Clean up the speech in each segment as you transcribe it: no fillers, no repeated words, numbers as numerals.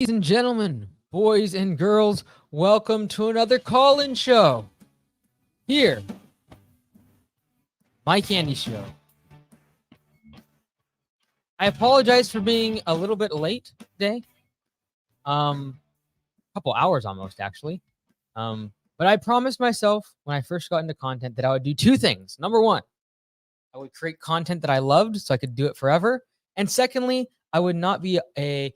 Ladies and gentlemen, boys and girls, welcome to another call-in show. Here, my candy show. I apologize for being a little bit late today. A couple hours almost, actually. But I promised myself when I first got into content that I would do two things. Number one, I would create content that I loved so I could do it forever. And secondly, I would not be a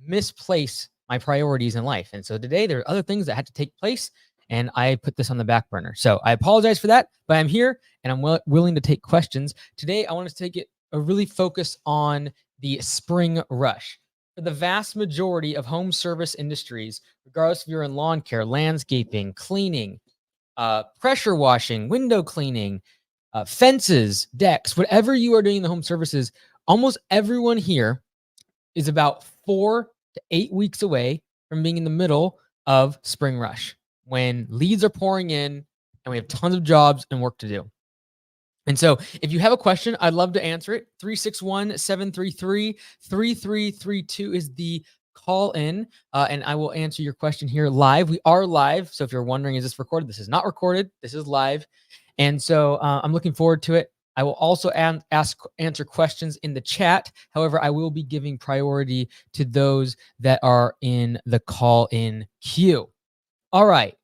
misplace my priorities in life. And so today there are other things that had to take place, and I put this on the back burner. So I apologize for that, but I'm here and I'm willing to take questions. Today, I want to take it a really focus on the spring rush. For the vast majority of home service industries, regardless if you're in lawn care, landscaping, cleaning, pressure washing, window cleaning, fences, decks, whatever you are doing in the home services, almost everyone here is about 4 to 8 weeks away from being in the middle of spring rush, when leads are pouring in and we have tons of jobs and work to do. And so if you have a question, I'd love to answer it. 361-733-3332 is the call in, and I will answer your question here live. We are live. So if you're wondering, is this recorded? This is not recorded. This is live. And so I'm looking forward to it. I will also answer questions in the chat. However, I will be giving priority to those that are in the call-in queue. All right.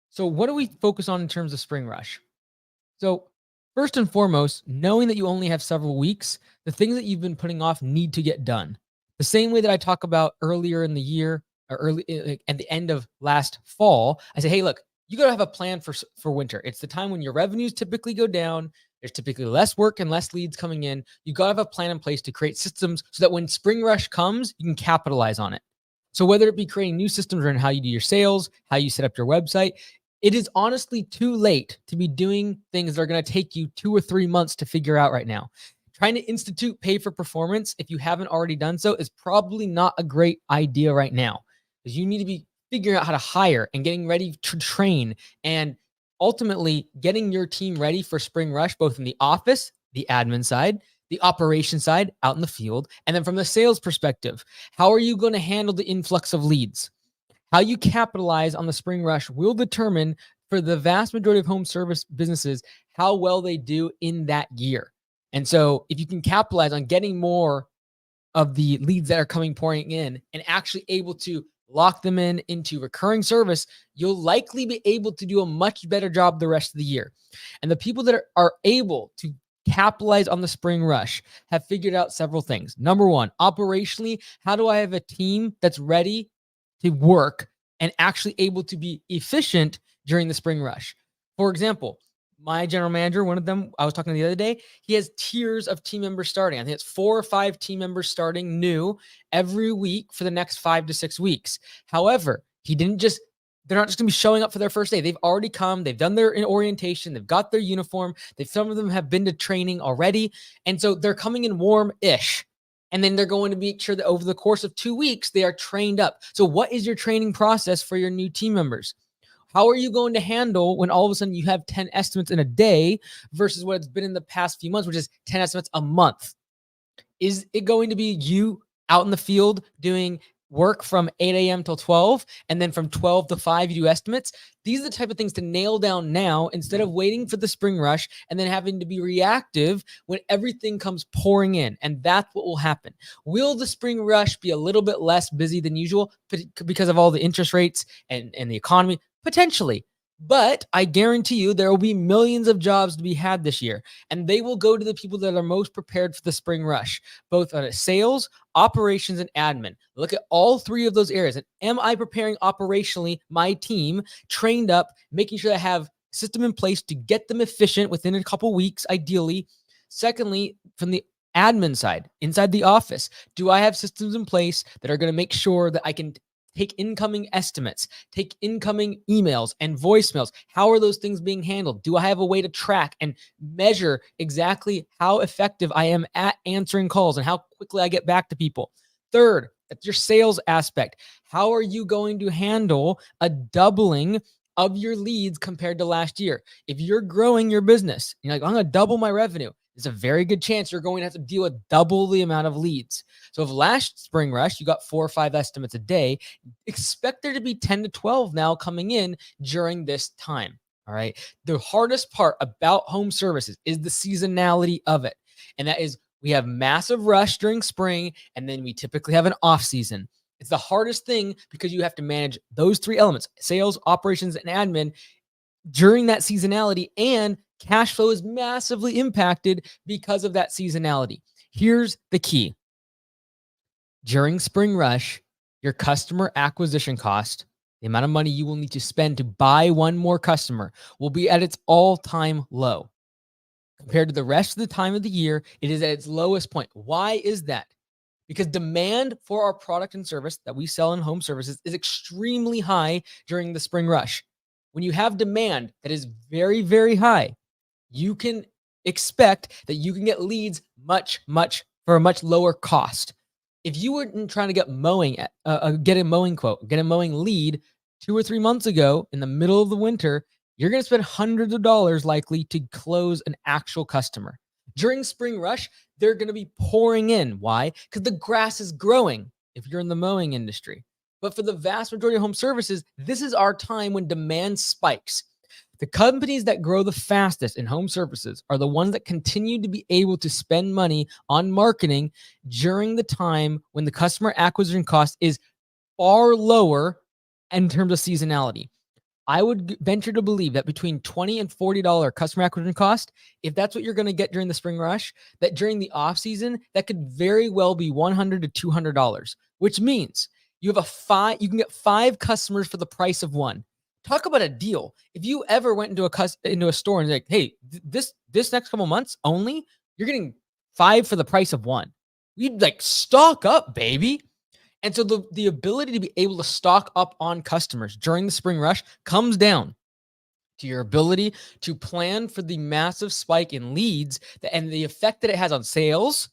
So what do we focus on in terms of spring rush? So first and foremost, knowing that you only have several weeks, the things that you've been putting off need to get done. The same way that I talk about earlier in the year, or early at the end of last fall, I say, hey, look, you got to have a plan for winter. It's the time when your revenues typically go down. There's typically less work and less leads coming in. You got to have a plan in place to create systems so that when spring rush comes, you can capitalize on it. So whether it be creating new systems around how you do your sales, how you set up your website, it is honestly too late to be doing things that are going to take you 2 or 3 months to figure out right now. Trying to institute pay for performance, if you haven't already done so, is probably not a great idea right now, because you need to be figuring out how to hire and getting ready to train and ultimately getting your team ready for spring rush, both in the office, the admin side, the operation side, out in the field, and then from the sales perspective, how are you going to handle the influx of leads? How you capitalize on the spring rush will determine, for the vast majority of home service businesses, how well they do in that year. And so if you can capitalize on getting more of the leads that are pouring in and actually able to lock them into recurring service, you'll likely be able to do a much better job the rest of the year. And the people that are able to capitalize on the spring rush have figured out several things. Number one, operationally, how do I have a team that's ready to work and actually able to be efficient during the spring rush? For example, my general manager, one of them I was talking to the other day, he has tiers of team members starting. I think it's 4 or 5 team members starting new every week for the next 5 to 6 weeks. However, they're not just going to be showing up for their first day. They've already come. They've done their orientation. They've got their uniform. Some of them have been to training already. And so they're coming in warm-ish. And then they're going to make sure that over the course of 2 weeks, they are trained up. So what is your training process for your new team members? How are you going to handle when all of a sudden you have 10 estimates in a day versus what it's been in the past few months, which is 10 estimates a month? Is it going to be you out in the field doing work from 8 a.m. till 12, and then from 12 to 5, you do estimates? These are the type of things to nail down now instead of waiting for the spring rush and then having to be reactive when everything comes pouring in. And that's what will happen. Will the spring rush be a little bit less busy than usual because of all the interest rates and the economy? Potentially. But I guarantee you there will be millions of jobs to be had this year, and they will go to the people that are most prepared for the spring rush, both on sales, operations, and admin. Look at all 3 of those areas. And am I preparing operationally my team, trained up, making sure I have a system in place to get them efficient within a couple weeks, ideally? Secondly, from the admin side, inside the office, do I have systems in place that are going to make sure that I can take incoming estimates, take incoming emails and voicemails? How are those things being handled? Do I have a way to track and measure exactly how effective I am at answering calls and how quickly I get back to people? Third, that's your sales aspect. How are you going to handle a doubling of your leads compared to last year? If you're growing your business, you're like, I'm going to double my revenue. it's a very good chance you're going to have to deal with double the amount of leads. So if last spring rush, you got 4 or 5 estimates a day, expect there to be 10 to 12 now coming in during this time. All right. The hardest part about home services is the seasonality of it. And that is, we have massive rush during spring, and then we typically have an off season. It's the hardest thing because you have to manage those 3 elements: sales, operations, and admin during that seasonality, and cash flow is massively impacted because of that seasonality. Here's the key. During spring rush, your customer acquisition cost, the amount of money you will need to spend to buy one more customer, will be at its all-time low. Compared to the rest of the time of the year, it is at its lowest point. Why is that? Because demand for our product and service that we sell in home services is extremely high during the spring rush. When you have demand that is very, very high, you can expect that you can get leads for a much lower cost. If you were trying to get get a mowing lead 2 or 3 months ago in the middle of the winter, you're going to spend hundreds of dollars likely to close an actual customer. During spring rush, they're going to be pouring in. Why? Because the grass is growing if you're in the mowing industry. But for the vast majority of home services, this is our time when demand spikes. The companies that grow the fastest in home services are the ones that continue to be able to spend money on marketing during the time when the customer acquisition cost is far lower in terms of seasonality. I would venture to believe that between $20 and $40 customer acquisition cost, if that's what you're going to get during the spring rush, that during the off season, that could very well be $100 to $200, which means you can get 5 customers for the price of 1. Talk about a deal. If you ever went into a store and like, hey, this next couple months only, you're getting 5 for the price of 1. You'd like stock up, baby. And so the ability to be able to stock up on customers during the spring rush comes down to your ability to plan for the massive spike in leads and the effect that it has on sales,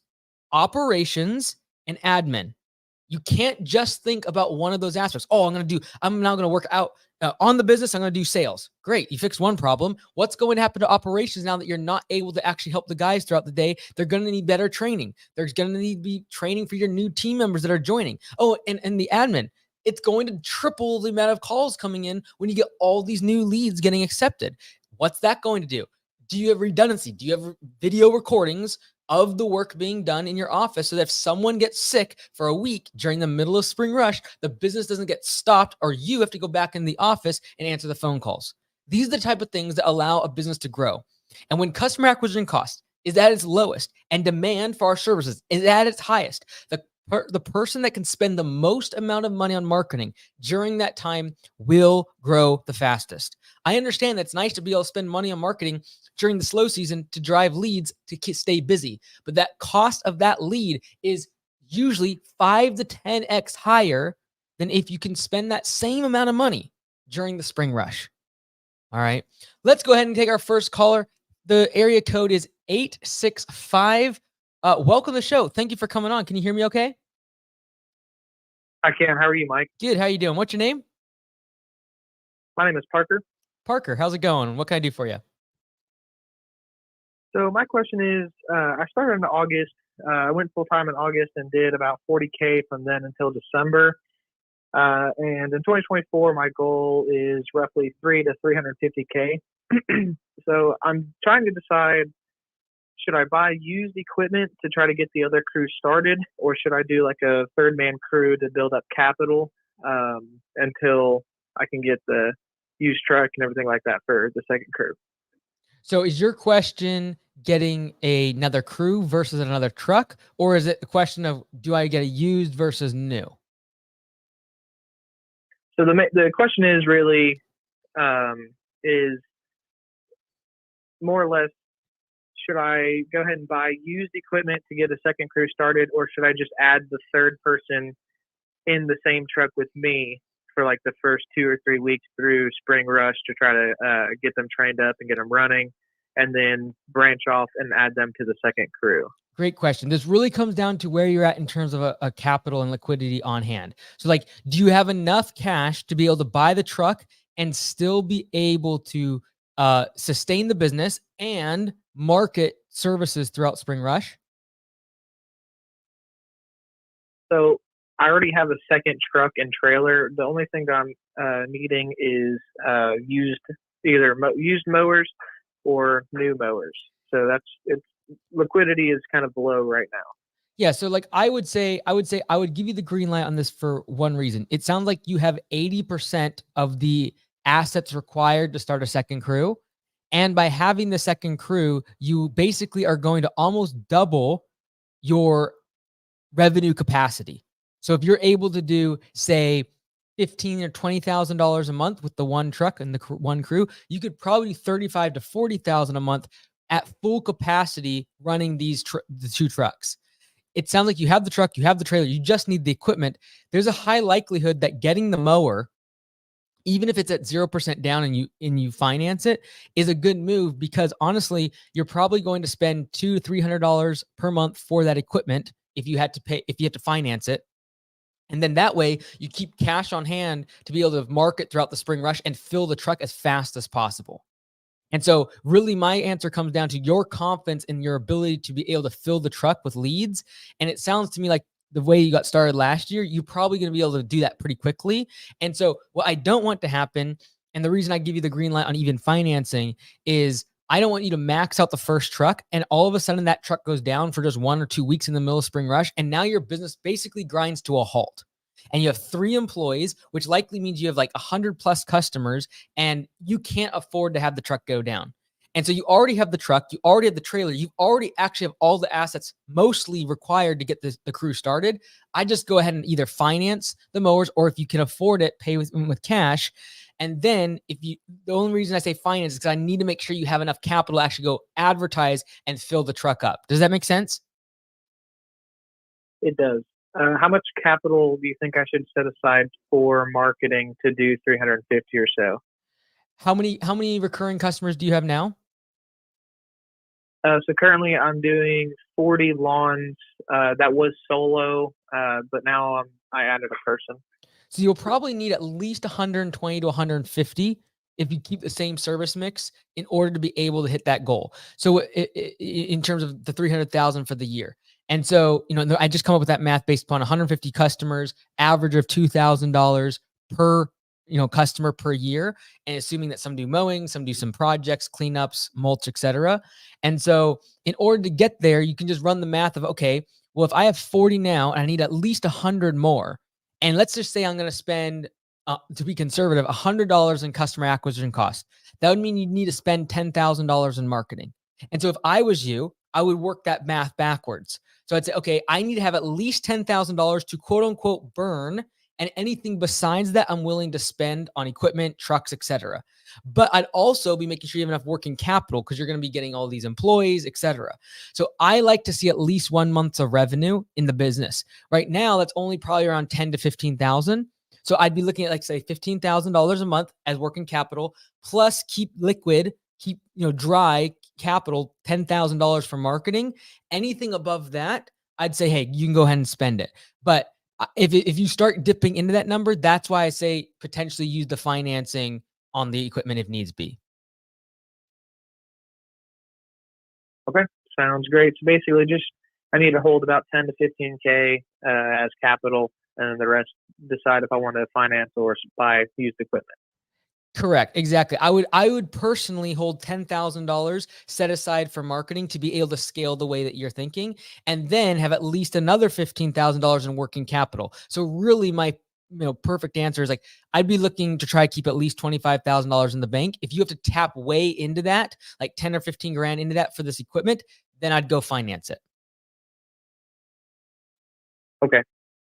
operations, and admin. You can't just think about one of those aspects. Oh, I'm now going to work out on the business. I'm going to do sales. Great. You fixed one problem. What's going to happen to operations now that you're not able to actually help the guys throughout the day? They're going to need better training. There's going to need to be training for your new team members that are joining. Oh, and the admin. It's going to triple the amount of calls coming in when you get all these new leads getting accepted. What's that going to do? Do you have redundancy? Do you have video recordings of the work being done in your office so that if someone gets sick for a week during the middle of spring rush, the business doesn't get stopped or you have to go back in the office and answer the phone calls? These are the type of things that allow a business to grow. And when customer acquisition cost is at its lowest and demand for our services is at its highest, the person that can spend the most amount of money on marketing during that time will grow the fastest. I understand that it's nice to be able to spend money on marketing during the slow season to drive leads to stay busy, but that cost of that lead is usually 5 to 10x higher than if you can spend that same amount of money during the spring rush. All right, let's go ahead and take our first caller. The area code is 865. Welcome to the show. Thank you for coming on. Can you hear me okay? I can. How are you, Mike? Good. How you doing? What's your name? My name is Parker. Parker, how's it going? What can I do for you? So my question is, I started in August. I went full-time in August and did about 40K from then until December. And in 2024, my goal is roughly 300 to 350K. So I'm trying to decide, should I buy used equipment to try to get the other crew started, or should I do like a third-man crew to build up capital until I can get the used truck and everything like that for the second crew? So is your question getting another crew versus another truck, or is it a question of do I get a used versus new? So the question is really is more or less, should I go ahead and buy used equipment to get a second crew started, or should I just add the third person in the same truck with me for like the first 2 or 3 weeks through spring rush to try to get them trained up and get them running, and then branch off and add them to the second crew? Great question. This really comes down to where you're at in terms of a capital and liquidity on hand. So like, do you have enough cash to be able to buy the truck and still be able to sustain the business and market services throughout Spring Rush? So I already have a second truck and trailer. The only thing that I'm needing is used mowers or new mowers. So that's it's liquidity is kind of low right now. Yeah, so like I would give you the green light on this for one reason. It sounds like you have 80% of the assets required to start a second crew. And by having the second crew, you basically are going to almost double your revenue capacity. So if you're able to do, say, $15,000 or $20,000 a month with the one truck and the one crew, you could probably 35 to 40,000 a month at full capacity running the two trucks. It sounds like you have the truck, you have the trailer, you just need the equipment. There's a high likelihood that getting the mower, even if it's at 0% down and you finance it, is a good move, because honestly, you're probably going to spend $200 to $300 per month for that equipment if you had to finance it. And then that way you keep cash on hand to be able to market throughout the spring rush and fill the truck as fast as possible. And so really my answer comes down to your confidence in your ability to be able to fill the truck with leads. And it sounds to me like the way you got started last year, you're probably going to be able to do that pretty quickly. And so what I don't want to happen, and the reason I give you the green light on even financing, is I don't want you to max out the first truck and all of a sudden that truck goes down for just 1 or 2 weeks in the middle of spring rush. And now your business basically grinds to a halt. And you have 3 employees, which likely means you have like 100 plus customers, and you can't afford to have the truck go down. And so you already have the truck, you already have the trailer, you already actually have all the assets mostly required to get the crew started. I just go ahead and either finance the mowers, or if you can afford it, pay with cash. And then the only reason I say finance is because I need to make sure you have enough capital to actually go advertise and fill the truck up. Does that make sense? It does. How much capital do you think I should set aside for marketing to do 350 or so? How many recurring customers do you have now? So currently I'm doing 40 lawns. That was solo, but now I added a person. So you'll probably need at least 120 to 150 if you keep the same service mix in order to be able to hit that goal. So in terms of the 300,000 for the year. And so, I just come up with that math based upon 150 customers, average of $2,000 per, customer per year, and assuming that some do mowing, some do some projects, cleanups, mulch, etc. And so in order to get there, you can just run the math of, okay, well, if I have 40 now and I need at least 100 more, and let's just say I'm going to spend, to be conservative, $100 in customer acquisition cost. That would mean you need to spend $10,000 in marketing. And so if I was you, I would work that math backwards. So I'd say, okay, I need to have at least $10,000 to quote unquote burn, and anything besides that, I'm willing to spend on equipment, trucks, etc. But I'd also be making sure you have enough working capital, because you're going to be getting all these employees, etc. So I like to see at least 1 month of revenue in the business. Right now, that's only probably around 10 to 15,000. So I'd be looking at, like, say, $15,000 a month as working capital, plus keep liquid, keep dry capital, $10,000 for marketing. Anything above that, I'd say, hey, you can go ahead and spend it. But if you start dipping into that number, that's why I say potentially use the financing on the equipment if needs be. Okay, sounds great. So basically, just I need to hold about 10 to 15K as capital, and the rest decide if I want to finance or buy used equipment. Correct. Exactly. I would personally hold $10,000 set aside for marketing to be able to scale the way that you're thinking, and then have at least another $15,000 in working capital. So really my perfect answer is, like, I'd be looking to try to keep at least $25,000 in the bank. If you have to tap way into that, like 10 or 15 grand into that for this equipment, then I'd go finance it. Okay,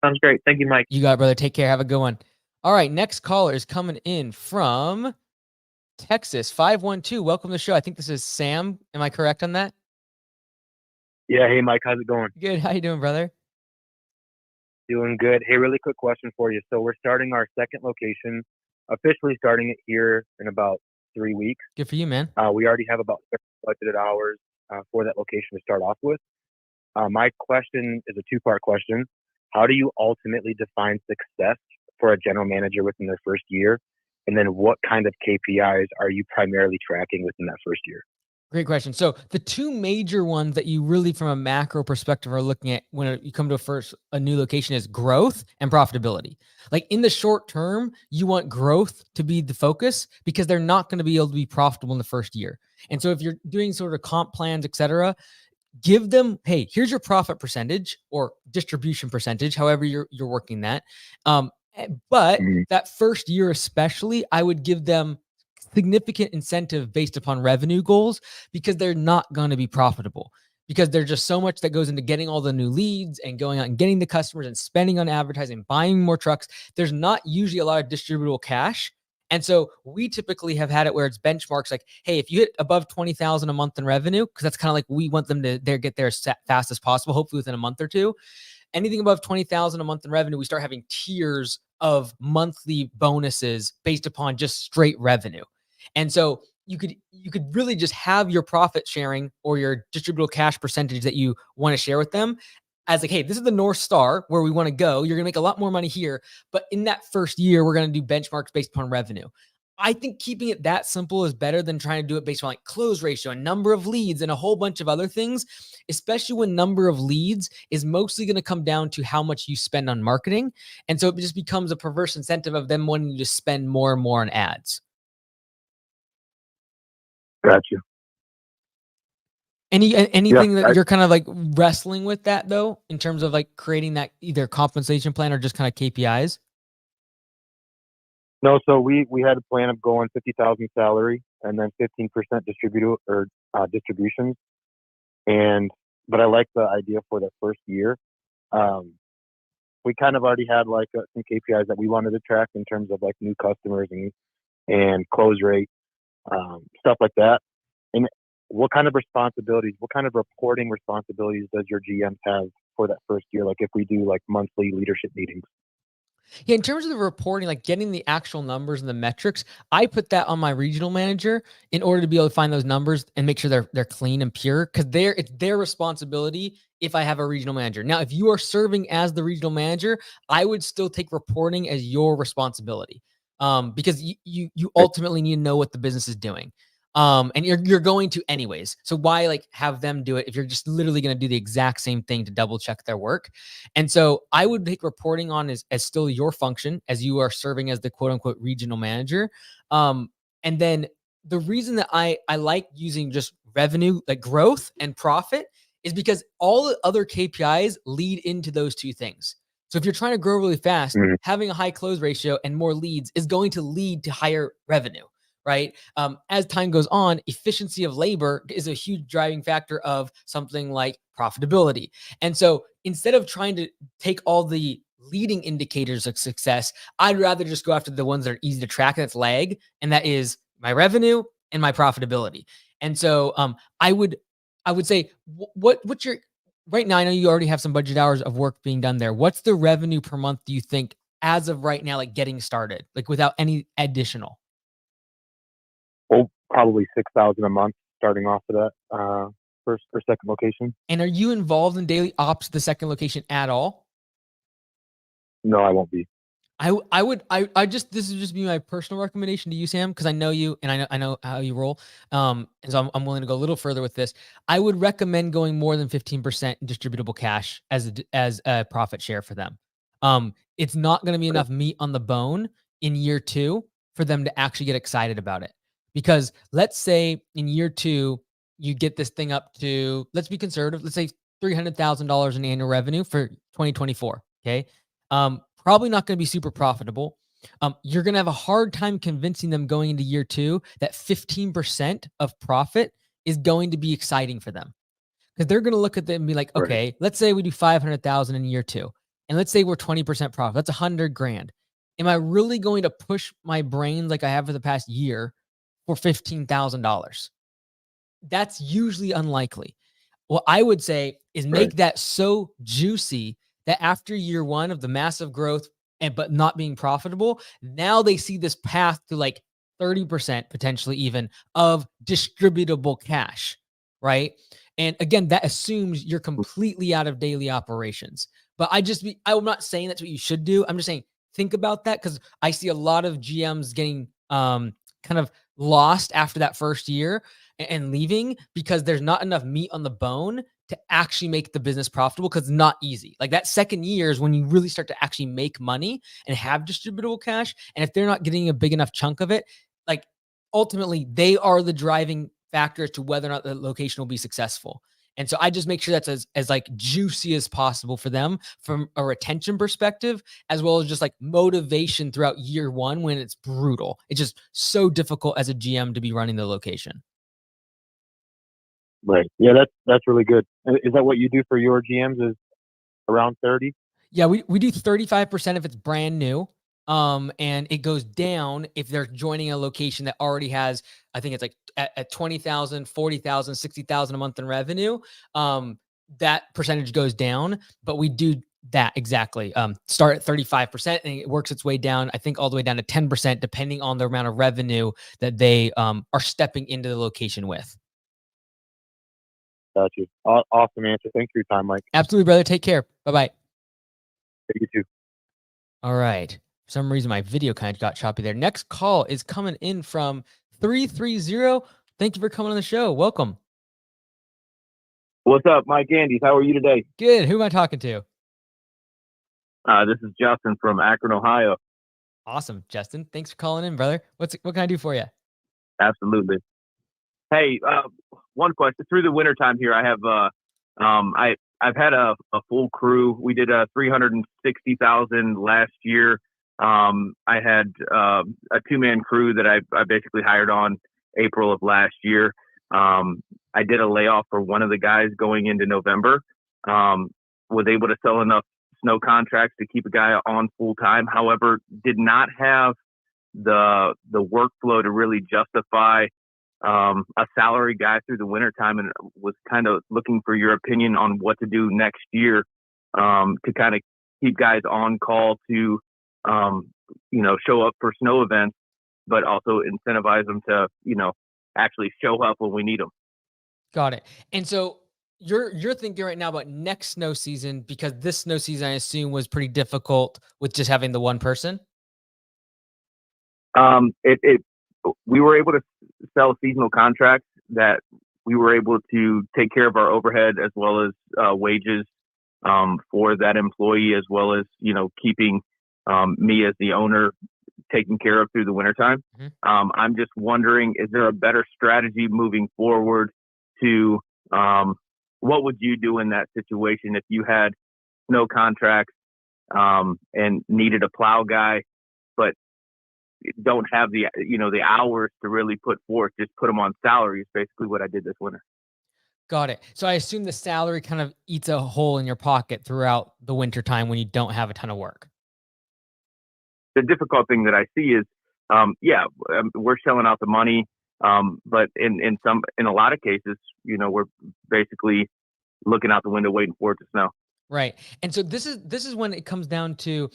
sounds great. Thank you, Mike. You got it, brother. Take care. Have a good one. All right. Next caller is coming in from Texas, 512. Welcome to the show. I think this is Sam. Am I correct on that? Yeah. Hey, Mike. How's it going? Good. How you doing, brother? Doing good. Hey, really quick question for you. So we're starting our second location, officially starting it here in about 3 weeks. Good for you, man. We already have about 30 budgeted hours for that location to start off with. My question is a two-part question. How do you ultimately define success for a general manager within their first year? And then what kind of KPIs are you primarily tracking within that first year? Great question. So the two major ones that you really, from a macro perspective, are looking at when you come to a new location is growth and profitability. Like in the short term, you want growth to be the focus because they're not going to be able to be profitable in the first year. And so if you're doing sort of comp plans, et cetera, give them, hey, here's your profit percentage or distribution percentage, however you're working that. But Mhm. that first year, especially, I would give them significant incentive based upon revenue goals because they're not going to be profitable because there's just so much that goes into getting all the new leads and going out and getting the customers and spending on advertising, buying more trucks. There's not usually a lot of distributable cash. And so we typically have had it where it's benchmarks like, hey, if you hit above 20,000 a month in revenue, because that's kind of like we want them to get there as fast as possible, hopefully within a month or two. Anything above 20,000 a month in revenue, we start having tiers of monthly bonuses based upon just straight revenue. And so you could really just have your profit sharing or your distributable cash percentage that you want to share with them as like, hey, this is the North Star where we want to go. You're going to make a lot more money here. But in that first year, we're going to do benchmarks based upon revenue. I think keeping it that simple is better than trying to do it based on like close ratio and number of leads and a whole bunch of other things, especially when number of leads is mostly going to come down to how much you spend on marketing. And so it just becomes a perverse incentive of them wanting to spend more and more on ads. Gotcha. Anything that you're kind of like wrestling with that though, in terms of like creating that either compensation plan or just kind of KPIs? No, so we had a plan of going 50,000 salary and then 15% distributions. But I like the idea for that first year. We kind of already had like some KPIs that we wanted to track in terms of like new customers and close rate, stuff like that. And what kind of reporting responsibilities does your GM have for that first year? Like if we do like monthly leadership meetings. Yeah, in terms of the reporting, like getting the actual numbers and the metrics, I put that on my regional manager in order to be able to find those numbers and make sure they're clean and pure because it's their responsibility if I have a regional manager. Now, if you are serving as the regional manager, I would still take reporting as your responsibility. Because you ultimately need to know what the business is doing. And you're going to anyways. So why like have them do it if you're just literally going to do the exact same thing to double check their work? And so I would take reporting on as still your function as you are serving as the quote unquote regional manager. And then the reason that I like using just revenue, like growth and profit, is because all the other KPIs lead into those two things. So if you're trying to grow really fast, Mhm. having a high close ratio and more leads is going to lead to higher revenue, right? As time goes on, efficiency of labor is a huge driving factor of something like profitability. And so instead of trying to take all the leading indicators of success, I'd rather just go after the ones that are easy to track, that's lag, and that is my revenue and my profitability. And so I would say what's your right now, I know you already have some budget hours of work being done there. What's the revenue per month do you think as of right now, like getting started, like without any additional? Well, probably 6,000 a month starting off of that first or second location. And are you involved in daily ops the second location at all? No, I won't be. I just this is just be my personal recommendation to you, Sam, because I know you and I know how you roll. And so I'm willing to go a little further with this. I would recommend going more than 15% distributable cash as a profit share for them. It's not going to be Okay. enough meat on the bone in year two for them to actually get excited about it. Because let's say in year two you get this thing up to, let's be conservative, let's say $300,000 in annual revenue for 2024. Okay. Probably not going to be super profitable. You're going to have a hard time convincing them going into year two that 15% of profit is going to be exciting for them because they're going to look at them and be like, Right. okay, let's say we do 500,000 in year two, and let's say we're 20% profit. That's 100 grand. Am I really going to push my brains like I have for the past year for $15,000? That's usually unlikely. What I would say is Right. make that so juicy that after year one of the massive growth and but not being profitable, now they see this path to like 30% potentially even of distributable cash, right? And again, that assumes you're completely out of daily operations. But I'm not saying that's what you should do. I'm just saying think about that because I see a lot of GMs getting kind of lost after that first year and leaving because there's not enough meat on the bone to actually make the business profitable, because it's not easy. Like that second year is when you really start to actually make money and have distributable cash. And if they're not getting a big enough chunk of it, like ultimately they are the driving factor as to whether or not the location will be successful. And so I just make sure that's as like juicy as possible for them from a retention perspective, as well as just like motivation throughout year one when it's brutal. It's just so difficult as a GM to be running the location. Right. Yeah, that's really good. Is that what you do for your GMs? Is around 30? Yeah, we do 35% if it's brand new. And it goes down if they're joining a location that already has, I think it's like at 20,000, 40,000, 60,000 a month in revenue. That percentage goes down, but we do that exactly. Start at 35% and it works its way down, I think all the way down to 10%, depending on the amount of revenue that they are stepping into the location with. Got you. Awesome answer. Thanks for your time, Mike. Absolutely, brother. Take care. Bye-bye. You too. All right. For some reason, my video kind of got choppy there. Next call is coming in from 330. Thank you for coming on the show. Welcome. What's up, Mike Andes? How are you today? Good. Who am I talking to? This is Justin from Akron, Ohio. Awesome, Justin. Thanks for calling in, brother. What can I do for you? Absolutely. Hey, one question. Through the wintertime here, I have I've had a full crew. We did 360,000 last year. I had a 2-man crew that I basically hired on April of last year. I did a layoff for one of the guys going into November. Was able to sell enough snow contracts to keep a guy on full time. However, did not have the workflow to really justify a salary guy through the wintertime, and was kind of looking for your opinion on what to do next year to kind of keep guys on call to show up for snow events, but also incentivize them to actually show up when we need them. Got it. And so you're thinking right now about next snow season, because this snow season, I assume, was pretty difficult with just having the one person. We were able to sell seasonal contracts that we were able to take care of our overhead as well as wages for that employee, as well as keeping me as the owner taken care of through the wintertime. Mm-hmm. I'm just wondering, is there a better strategy moving forward to what would you do in that situation if you had snow contracts and needed a plow guy, but don't have the hours to really put forth? Just put them on salary is basically what I did this winter. Got it. So I assume the salary kind of eats a hole in your pocket throughout the winter time when you don't have a ton of work. The difficult thing that I see is, we're shelling out the money, but in a lot of cases, we're basically looking out the window waiting for it to snow. Right. And so this is when it comes down to,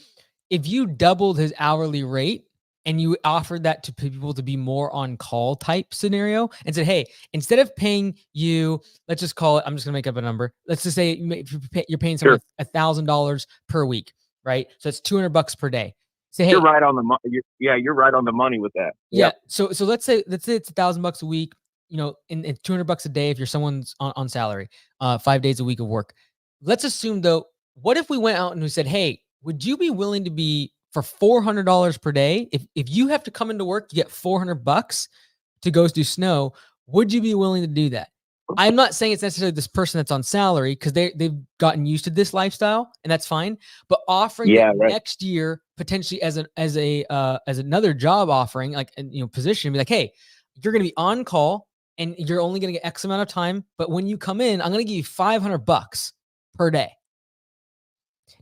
if you doubled his hourly rate and you offered that to people to be more on call type scenario and said, hey, instead of paying you, let's just call it, I'm just gonna make up a number. Let's just say you're paying someone $1,000 per week, right? So it's $200 per day. Say, hey, you're right on the money. You're right on the money with that. Yeah. Yep. So let's say it's $1,000 a week, in $200 a day if you're someone's on salary, 5 days a week of work. Let's assume though, what if we went out and we said, hey, would you be willing to be for $400 per day? If you have to come into work, you get $400 to go do snow. Would you be willing to do that? I'm not saying it's necessarily this person that's on salary, because they've gotten used to this lifestyle, and that's fine. But offering next year potentially as another job offering, like position, be like, hey, you're going to be on call and you're only going to get X amount of time, but when you come in, I'm going to give you $500 per day.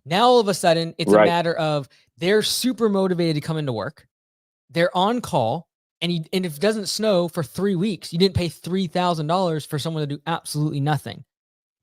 Now all of a sudden, it's a matter of they're super motivated to come into work. They're on call. And if it doesn't snow for 3 weeks, you didn't pay $3,000 for someone to do absolutely nothing.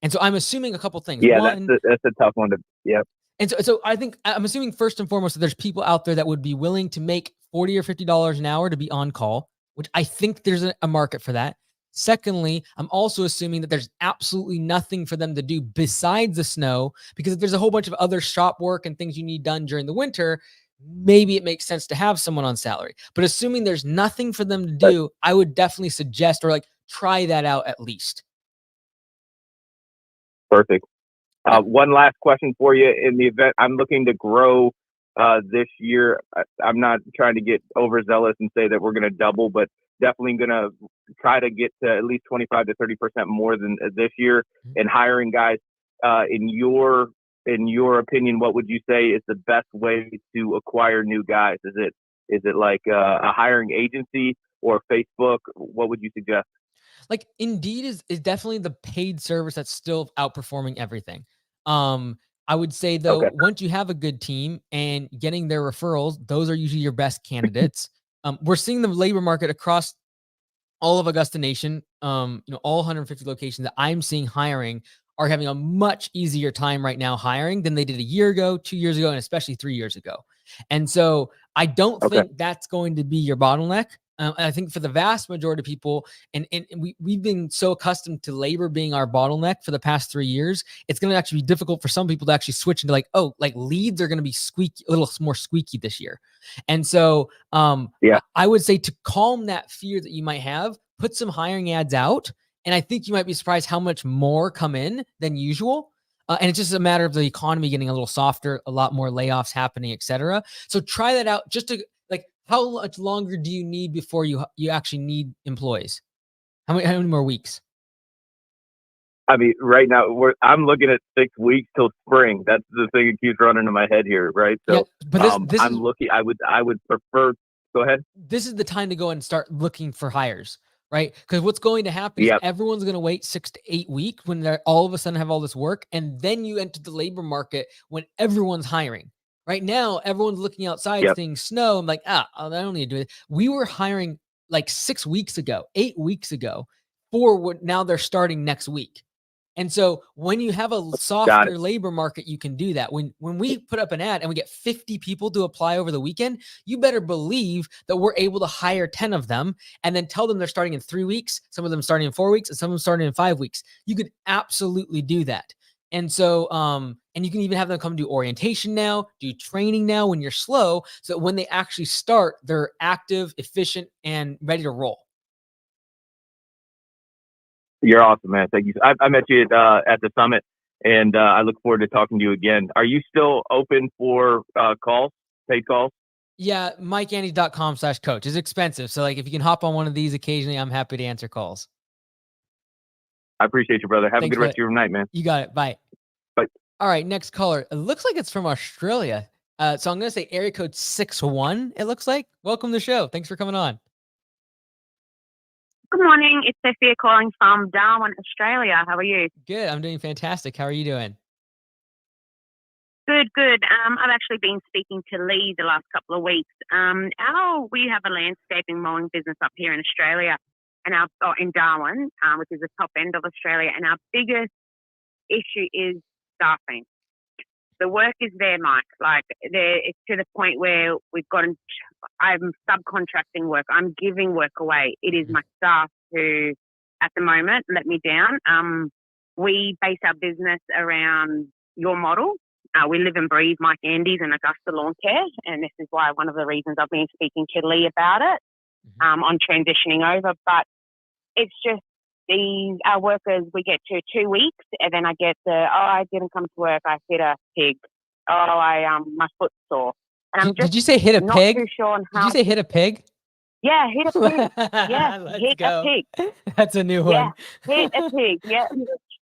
And so I'm assuming a couple things. Yeah, one, that's a tough one to. Yep. And so I think I'm assuming first and foremost that there's people out there that would be willing to make $40 or $50 an hour to be on call, which I think there's a market for that. Secondly, I'm also assuming that there's absolutely nothing for them to do besides the snow, because if there's a whole bunch of other shop work and things you need done during the winter, maybe it makes sense to have someone on salary. But assuming there's nothing for them to do, I would definitely suggest, or like try that out at least. Perfect. One last question for you. In the event I'm looking to grow this year, I'm not trying to get overzealous and say that we're going to double, but definitely going to try to get to at least 25 to 30% more than this year in hiring guys. In your opinion, what would you say is the best way to acquire new guys? Is it like a hiring agency or Facebook? What would you suggest? Like Indeed is definitely the paid service that's still outperforming everything. I would say though, Okay. once you have a good team and getting their referrals, those are usually your best candidates. We're seeing the labor market across all of Augusta Nation, all 150 locations that I'm seeing hiring are having a much easier time right now hiring than they did a year ago, 2 years ago, and especially 3 years ago. And so I don't Okay. think that's going to be your bottleneck. I think for the vast majority of people, and we've been so accustomed to labor being our bottleneck for the past 3 years, it's going to actually be difficult for some people to actually switch into like leads are going to be squeaky, a little more squeaky this year. And so Yeah. I would say to calm that fear that you might have, put some hiring ads out. And I think you might be surprised how much more come in than usual. And it's just a matter of the economy getting a little softer, a lot more layoffs happening, et cetera. So try that out just to how much longer do you need before you actually need employees? How many more weeks? I mean, right now I'm looking at 6 weeks till spring. That's the thing that keeps running in my head here, right? So, yeah, but this I'm looking. I would prefer. Go ahead. This is the time to go and start looking for hires, right? Because what's going to happen is Yep. everyone's going to wait 6 to 8 weeks when they're all of a sudden have all this work, and then you enter the labor market when everyone's hiring. Right now, everyone's looking outside, Yep. seeing snow. I'm like, I don't need to do it. We were hiring like 6 weeks ago, 8 weeks ago, for what now they're starting next week. And so when you have a Got it. softer labor market, you can do that. When we put up an ad and we get 50 people to apply over the weekend, you better believe that we're able to hire 10 of them and then tell them they're starting in 3 weeks, some of them starting in 4 weeks, and some of them starting in 5 weeks. You could absolutely do that. And so, and you can even have them come do orientation now, do training now when you're slow, so that when they actually start, they're active, efficient, and ready to roll. You're awesome, man. Thank you. I met you at the summit, and I look forward to talking to you again. Are you still open for calls, paid calls? Yeah, MikeAndy.com/coach is expensive. So if you can hop on one of these occasionally, I'm happy to answer calls. I appreciate you, brother. Have Thanks, a good rest of your night, man. You got it. Bye. Bye. All right, next caller. It looks like it's from Australia. So I'm going to say area code 61, it looks like. Welcome to the show. Thanks for coming on. Good morning. It's Sophia calling from Darwin, Australia. How are you? Good. I'm doing fantastic. How are you doing? Good. I've actually been speaking to Lee the last couple of weeks. We have a landscaping mowing business up here in Australia, and in Darwin, which is the top end of Australia. And our biggest issue is staffing. The work is there, Mike. It's to the point where I'm subcontracting work. I'm giving work away. It is my staff who, at the moment, let me down. We base our business around your model. We live and breathe Mike Andy's and Augusta Lawn Care, and this is why one of the reasons I've been speaking to Lee about it on transitioning over. But it's just our workers, we get to 2 weeks, and then I get I didn't come to work. I hit a pig. My foot's sore. And Did you say hit a pig? Too sure on how. Did you say hit a pig? Yeah, hit a pig. Yeah, Let's go. A pig. That's a new one. Yeah, hit a pig. Yeah.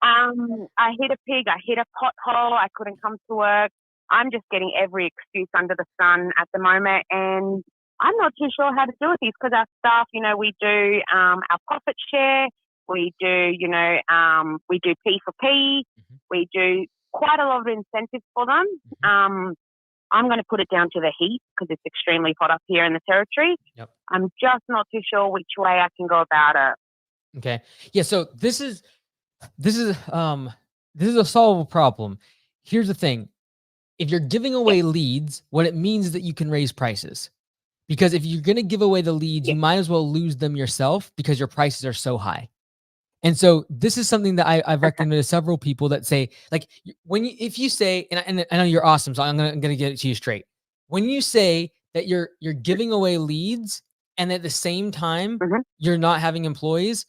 I hit a pig. I hit a pothole. I couldn't come to work. I'm just getting every excuse under the sun at the moment, and I'm not too sure how to do with these because our staff, we do our profit share. We do, we do P for P. We do quite a lot of incentives for them. I'm going to put it down to the heat because it's extremely hot up here in the territory. Yep. I'm just not too sure which way I can go about it. Okay. Yeah. So this is a solvable problem. Here's the thing. If you're giving away leads, what it means is that you can raise prices. Because if you're going to give away the leads, you might as well lose them yourself because your prices are so high. And so this is something that I've recommended to several people that say, if you say, and I know you're awesome, so I'm gonna get it to you straight. When you say that you're giving away leads and at the same time you're not having employees,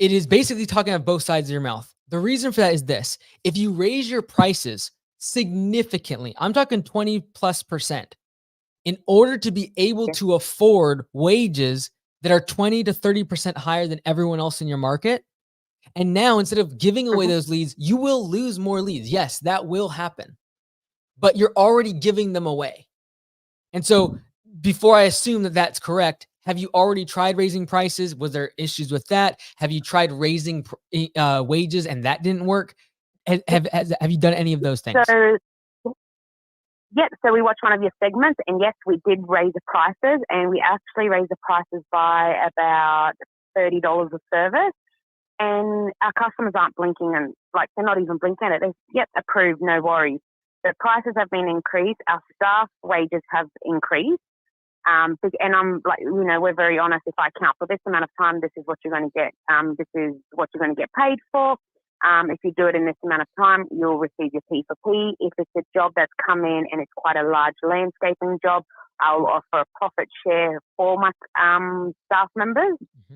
it is basically talking out both sides of your mouth. The reason for that is this. If you raise your prices significantly, I'm talking 20+%, in order to be able to afford wages that are 20 to 30% higher than everyone else in your market. And now, instead of giving away those leads, you will lose more leads. Yes, that will happen, but you're already giving them away. And so before I assume that that's correct, have you already tried raising prices? Was there issues with that? Have you tried raising wages and that didn't work? Have you done any of those things? So, yep. So we watched one of your segments, and yes, we did raise the prices, and we actually raised the prices by about $30 a service. And our customers aren't blinking, and like they're not even blinking at it. They're, yep, approved, no worries. The prices have been increased. Our staff wages have increased. And I'm like, we're very honest. If I count for this amount of time, this is what you're going to get. This is what you're going to get paid for. If you do it in this amount of time, you'll receive your P for P. If it's a job that's come in and it's quite a large landscaping job, I'll offer a profit share for my staff members. Mm-hmm.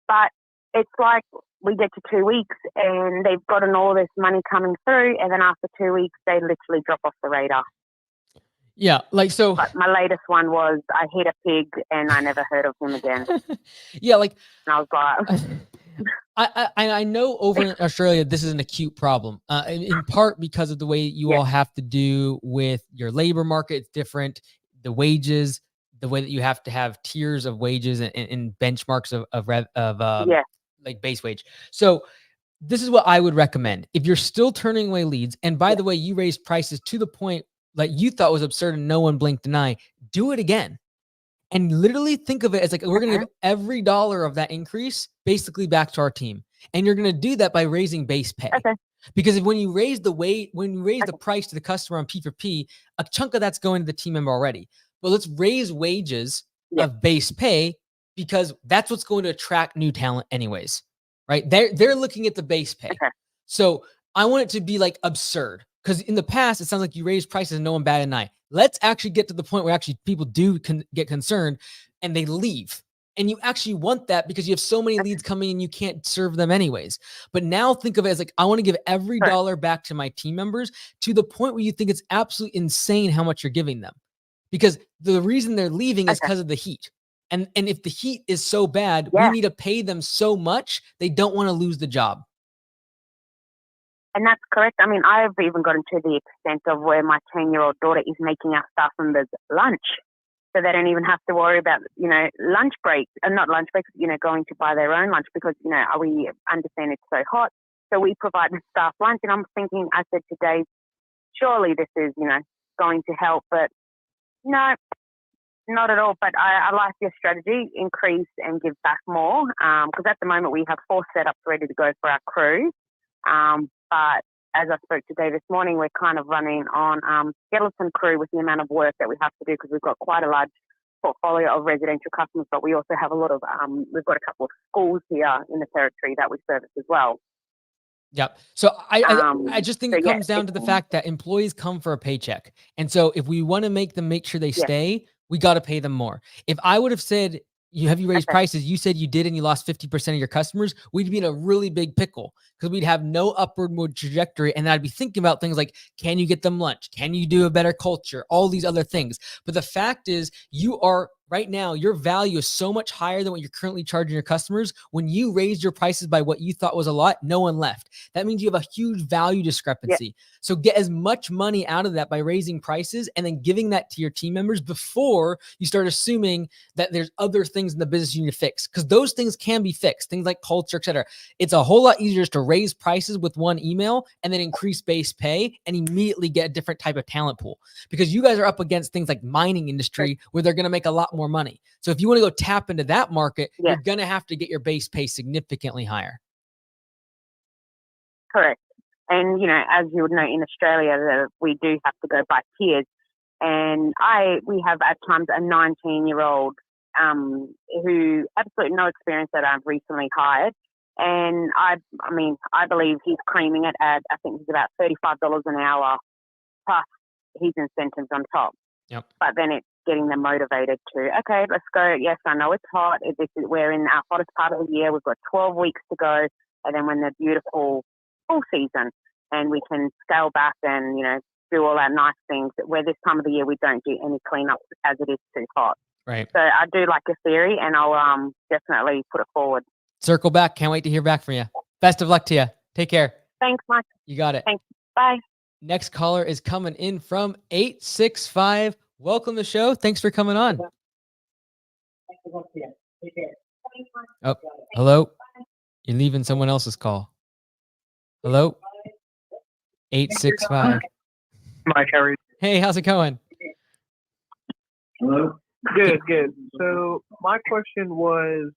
But it's like we get to 2 weeks and they've gotten all this money coming through, and then after 2 weeks, they literally drop off the radar. Yeah, like so. But my latest one was I hit a pig and I never heard of him again. Yeah, like. And I was like. I know over in Australia, this is an acute problem, in part because of the way you all have to do with your labor market. It's different. The wages, the way that you have to have tiers of wages and benchmarks of like base wage. So this is what I would recommend. If you're still turning away leads, and by the way, you raised prices to the point like you thought was absurd and no one blinked an eye, do it again. And literally think of it as like, we're going to give every dollar of that increase basically back to our team. And you're going to do that by raising base pay. Okay. Because when you raise the the price to the customer on P for P, a chunk of that's going to the team member already. But let's raise wages of base pay, because that's what's going to attract new talent anyways, right? They're looking at the base pay. Okay. So I want it to be like absurd, because in the past, it sounds like you raise prices and no one batted an eye. Let's actually get to the point where actually people do get concerned and they leave. And you actually want that because you have so many leads coming and you can't serve them anyways. But now think of it as like, I want to give every dollar back to my team members, to the point where you think it's absolutely insane how much you're giving them. Because the reason they're leaving is because of the heat. And if the heat is so bad, we need to pay them so much, they don't want to lose the job. And that's correct. I mean, I've even gotten to the extent of where my 10-year-old daughter is making our staff members lunch, so they don't even have to worry about, lunch breaks, and not lunch breaks, going to buy their own lunch, because, we understand it's so hot. So we provide the staff lunch. And I'm thinking, I said today, surely this is, going to help. But no, not at all. But I like your strategy, increase and give back more. Because at the moment we have 4 setups ready to go for our crew. But as I spoke today this morning, we're kind of running on skeleton crew with the amount of work that we have to do, because we've got quite a large portfolio of residential customers, but we also have a lot of, we've got a couple of schools here in the territory that we service as well. Yep. So I just think it comes down to the fact that employees come for a paycheck. And so if we want to make sure they stay, we got to pay them more. If I would have said, have you raised prices? You said you did and you lost 50% of your customers, we'd be in a really big pickle, because we'd have no upward trajectory. And I'd be thinking about things like, can you get them lunch? Can you do a better culture? All these other things. But the fact is, right now, your value is so much higher than what you're currently charging your customers. When you raised your prices by what you thought was a lot, no one left. That means you have a huge value discrepancy. So get as much money out of that by raising prices and then giving that to your team members before you start assuming that there's other things in the business you need to fix, because those things can be fixed, things like culture, etc. It's a whole lot easier just to raise prices with one email and then increase base pay and immediately get a different type of talent pool, because you guys are up against things like mining industry where they're going to make a lot more money. So if you want to go tap into that market, you're going to have to get your base pay significantly higher. Correct. And, as you would know, in Australia, we do have to go by tiers. And we have at times a 19-year-old who absolutely no experience that I've recently hired. And I believe he's creaming it at, I think he's about $35 an hour plus his incentives on top. Yep. But then it's getting them motivated to, okay, let's go. Yes, I know it's hot. We're in our hottest part of the year. We've got 12 weeks to go. And then when the beautiful full season, and we can scale back and, do all our nice things, where this time of the year we don't do any cleanup as it is too hot. Right. So I do like your theory, and I'll definitely put it forward. Circle back. Can't wait to hear back from you. Best of luck to you. Take care. Thanks, Mike. You got it. Thanks. Bye. Next caller is coming in from 865. Welcome to the show. Thanks for coming on. Oh, hello. You're leaving someone else's call. Hello. 865. Mike, how are you? Hey, how's it going? Hello. Good. So my question was,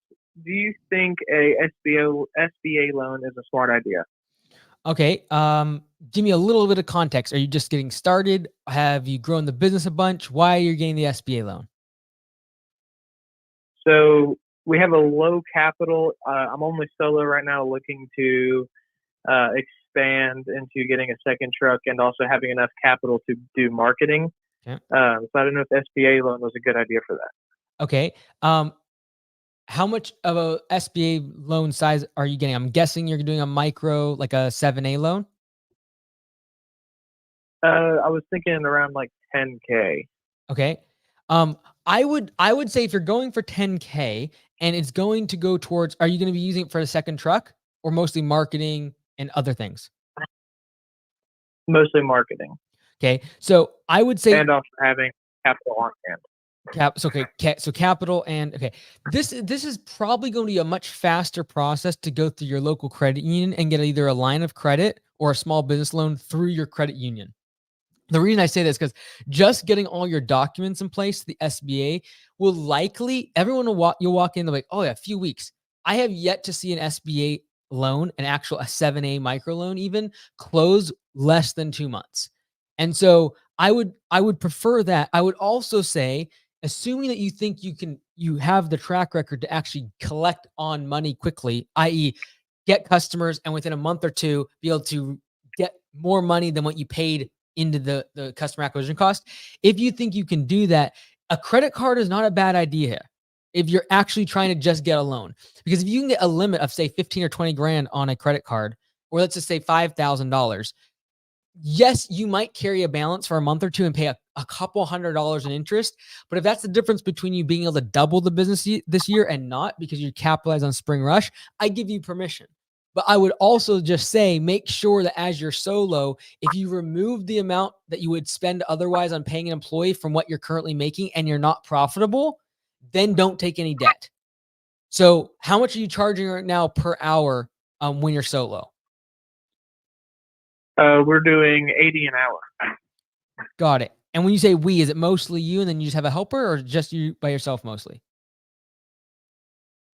do you think a SBA loan is a smart idea? Okay. Give me a little bit of context. Are you just getting started? Have you grown the business a bunch? Why are you getting the SBA loan? So we have a low capital. I'm only solo right now, looking to expand into getting a second truck and also having enough capital to do marketing. Okay. So I don't know if SBA loan was a good idea for that. Okay. How much of a SBA loan size are you getting? I'm guessing you're doing a micro, like a 7A loan. I was thinking around like 10K. Okay. I would say if you're going for 10K and it's going to go towards, are you going to be using it for a second truck or mostly marketing and other things? Mostly marketing. Okay. So I would say, and also having capital on hand. So capital and okay. This is probably going to be a much faster process to go through your local credit union and get either a line of credit or a small business loan through your credit union. The reason I say this is because just getting all your documents in place, the SBA will likely, you'll walk in, they'll be like, oh yeah, a few weeks. I have yet to see an SBA loan, a 7A micro loan even, close less than 2 months. And so I would prefer that. I would also say, assuming that you think you have the track record to actually collect on money quickly, i.e. get customers and within a month or two be able to get more money than what you paid into the customer acquisition cost. If you think you can do that, a credit card is not a bad idea if you're actually trying to just get a loan. Because if you can get a limit of say 15 or 20 grand on a credit card, or let's just say $5,000, yes, you might carry a balance for a month or two and pay a couple $100 in interest. But if that's the difference between you being able to double the business this year and not because you capitalize on Spring Rush, I give you permission. But I would also just say, make sure that as you're solo, if you remove the amount that you would spend otherwise on paying an employee from what you're currently making and you're not profitable, then don't take any debt. So how much are you charging right now per hour when you're solo? We're doing 80 an hour. Got it. And when you say we, is it mostly you and then you just have a helper, or just you by yourself mostly?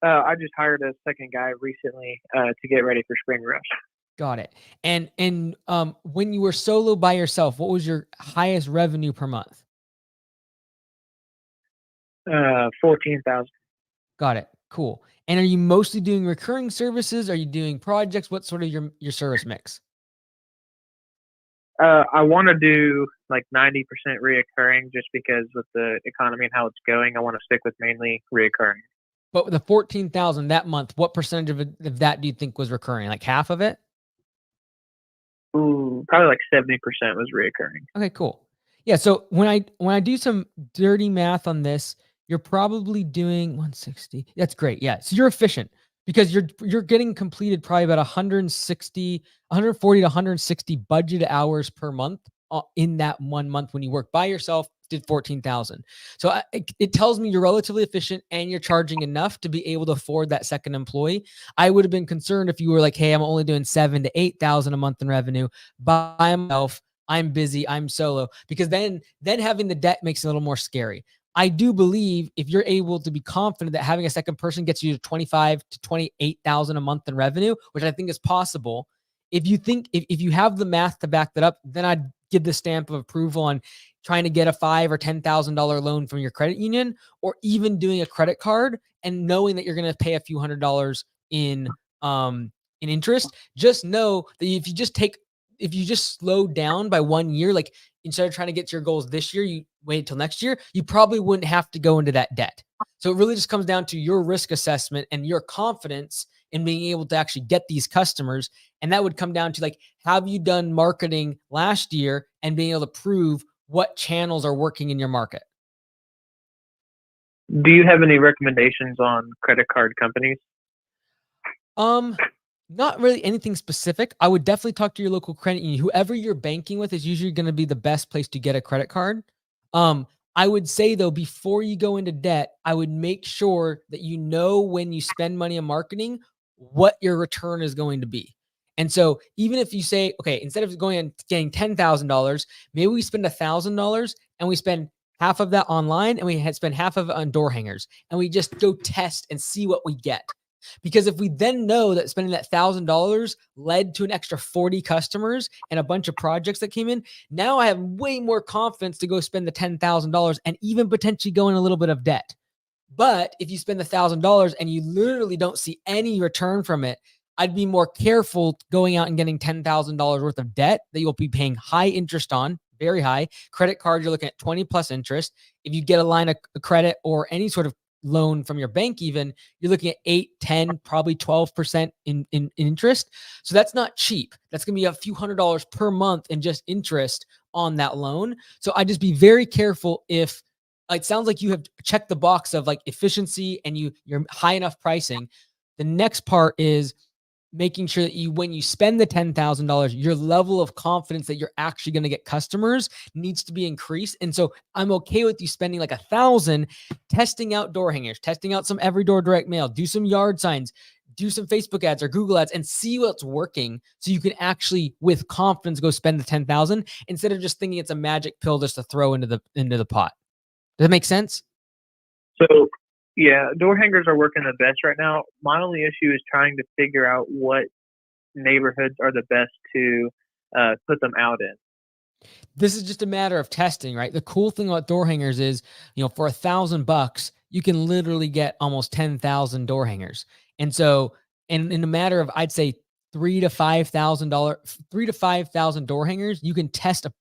I just hired a second guy recently to get ready for Spring Rush. Got it. And when you were solo by yourself, what was your highest revenue per month? 14,000. Got it. Cool. And are you mostly doing recurring services? Are you doing projects? What's sort of your service mix? I want to do like 90% reoccurring, just because with the economy and how it's going, I want to stick with mainly reoccurring. But with the 14,000 that month, what percentage of that do you think was recurring? Like half of it? Ooh, probably like 70% was reoccurring. Okay, cool. Yeah. So when I do some dirty math on this, you're probably doing 160. That's great. Yeah. So you're efficient because you're getting completed probably about 140 to 160 budget hours per month in that 1 month when you work by yourself. Did 14,000. So it tells me you're relatively efficient and you're charging enough to be able to afford that second employee. I would have been concerned if you were like, hey, I'm only doing 7,000 to 8,000 a month in revenue by myself. I'm busy. I'm solo, because then having the debt makes it a little more scary. I do believe if you're able to be confident that having a second person gets you to 25 to 28,000 a month in revenue, which I think is possible. If you think, if you have the math to back that up, then I'd give the stamp of approval on trying to get a $5,000 or $10,000 loan from your credit union, or even doing a credit card and knowing that you're going to pay a few $100s in interest. Just know that if if you just slowed down by 1 year, like instead of trying to get to your goals this year, you wait till next year, you probably wouldn't have to go into that debt. So it really just comes down to your risk assessment and your confidence in being able to actually get these customers. And that would come down to like, have you done marketing last year and being able to prove what channels are working in your market? Do you have any recommendations on credit card companies? Not really anything specific. I would definitely talk to your local credit union. Whoever you're banking with is usually going to be the best place to get a credit card. I would say though, before you go into debt, I would make sure that you know when you spend money on marketing, what your return is going to be. And so even if you say, okay, instead of going and getting $10,000, maybe we spend $1,000 and we spend half of that online and we spend half of it on door hangers and we just go test and see what we get. Because if we then know that spending that $1,000 led to an extra 40 customers and a bunch of projects that came in, now I have way more confidence to go spend the $10,000 and even potentially go in a little bit of debt. But if you spend the $1,000 and you literally don't see any return from it, I'd be more careful going out and getting $10,000 worth of debt that you'll be paying high interest on, very high. Credit card, you're looking at 20 plus interest. If you get a line of credit or any sort of loan from your bank, even you're looking at 8, 10, probably 12% in interest. So that's not cheap. That's going to be a few $100s per month in just interest on that loan. So I just be very careful if it sounds like you have checked the box of like efficiency and you're high enough pricing. The next part is making sure that when you spend the $10,000, your level of confidence that you're actually going to get customers needs to be increased. And so I'm okay with you spending like $1,000 testing out door hangers, testing out some every door direct mail, do some yard signs, do some Facebook ads or Google ads and see what's working. So you can actually with confidence go spend the 10,000 instead of just thinking it's a magic pill just to throw into the pot. Does that make sense? So, yeah, door hangers are working the best right now. My only issue is trying to figure out what neighborhoods are the best to put them out in. This is just a matter of testing, right? The cool thing about door hangers is, for $1,000, you can literally get almost 10,000 door hangers. And so, in a matter of, I'd say $3,000 to $5,000 door hangers, you can test a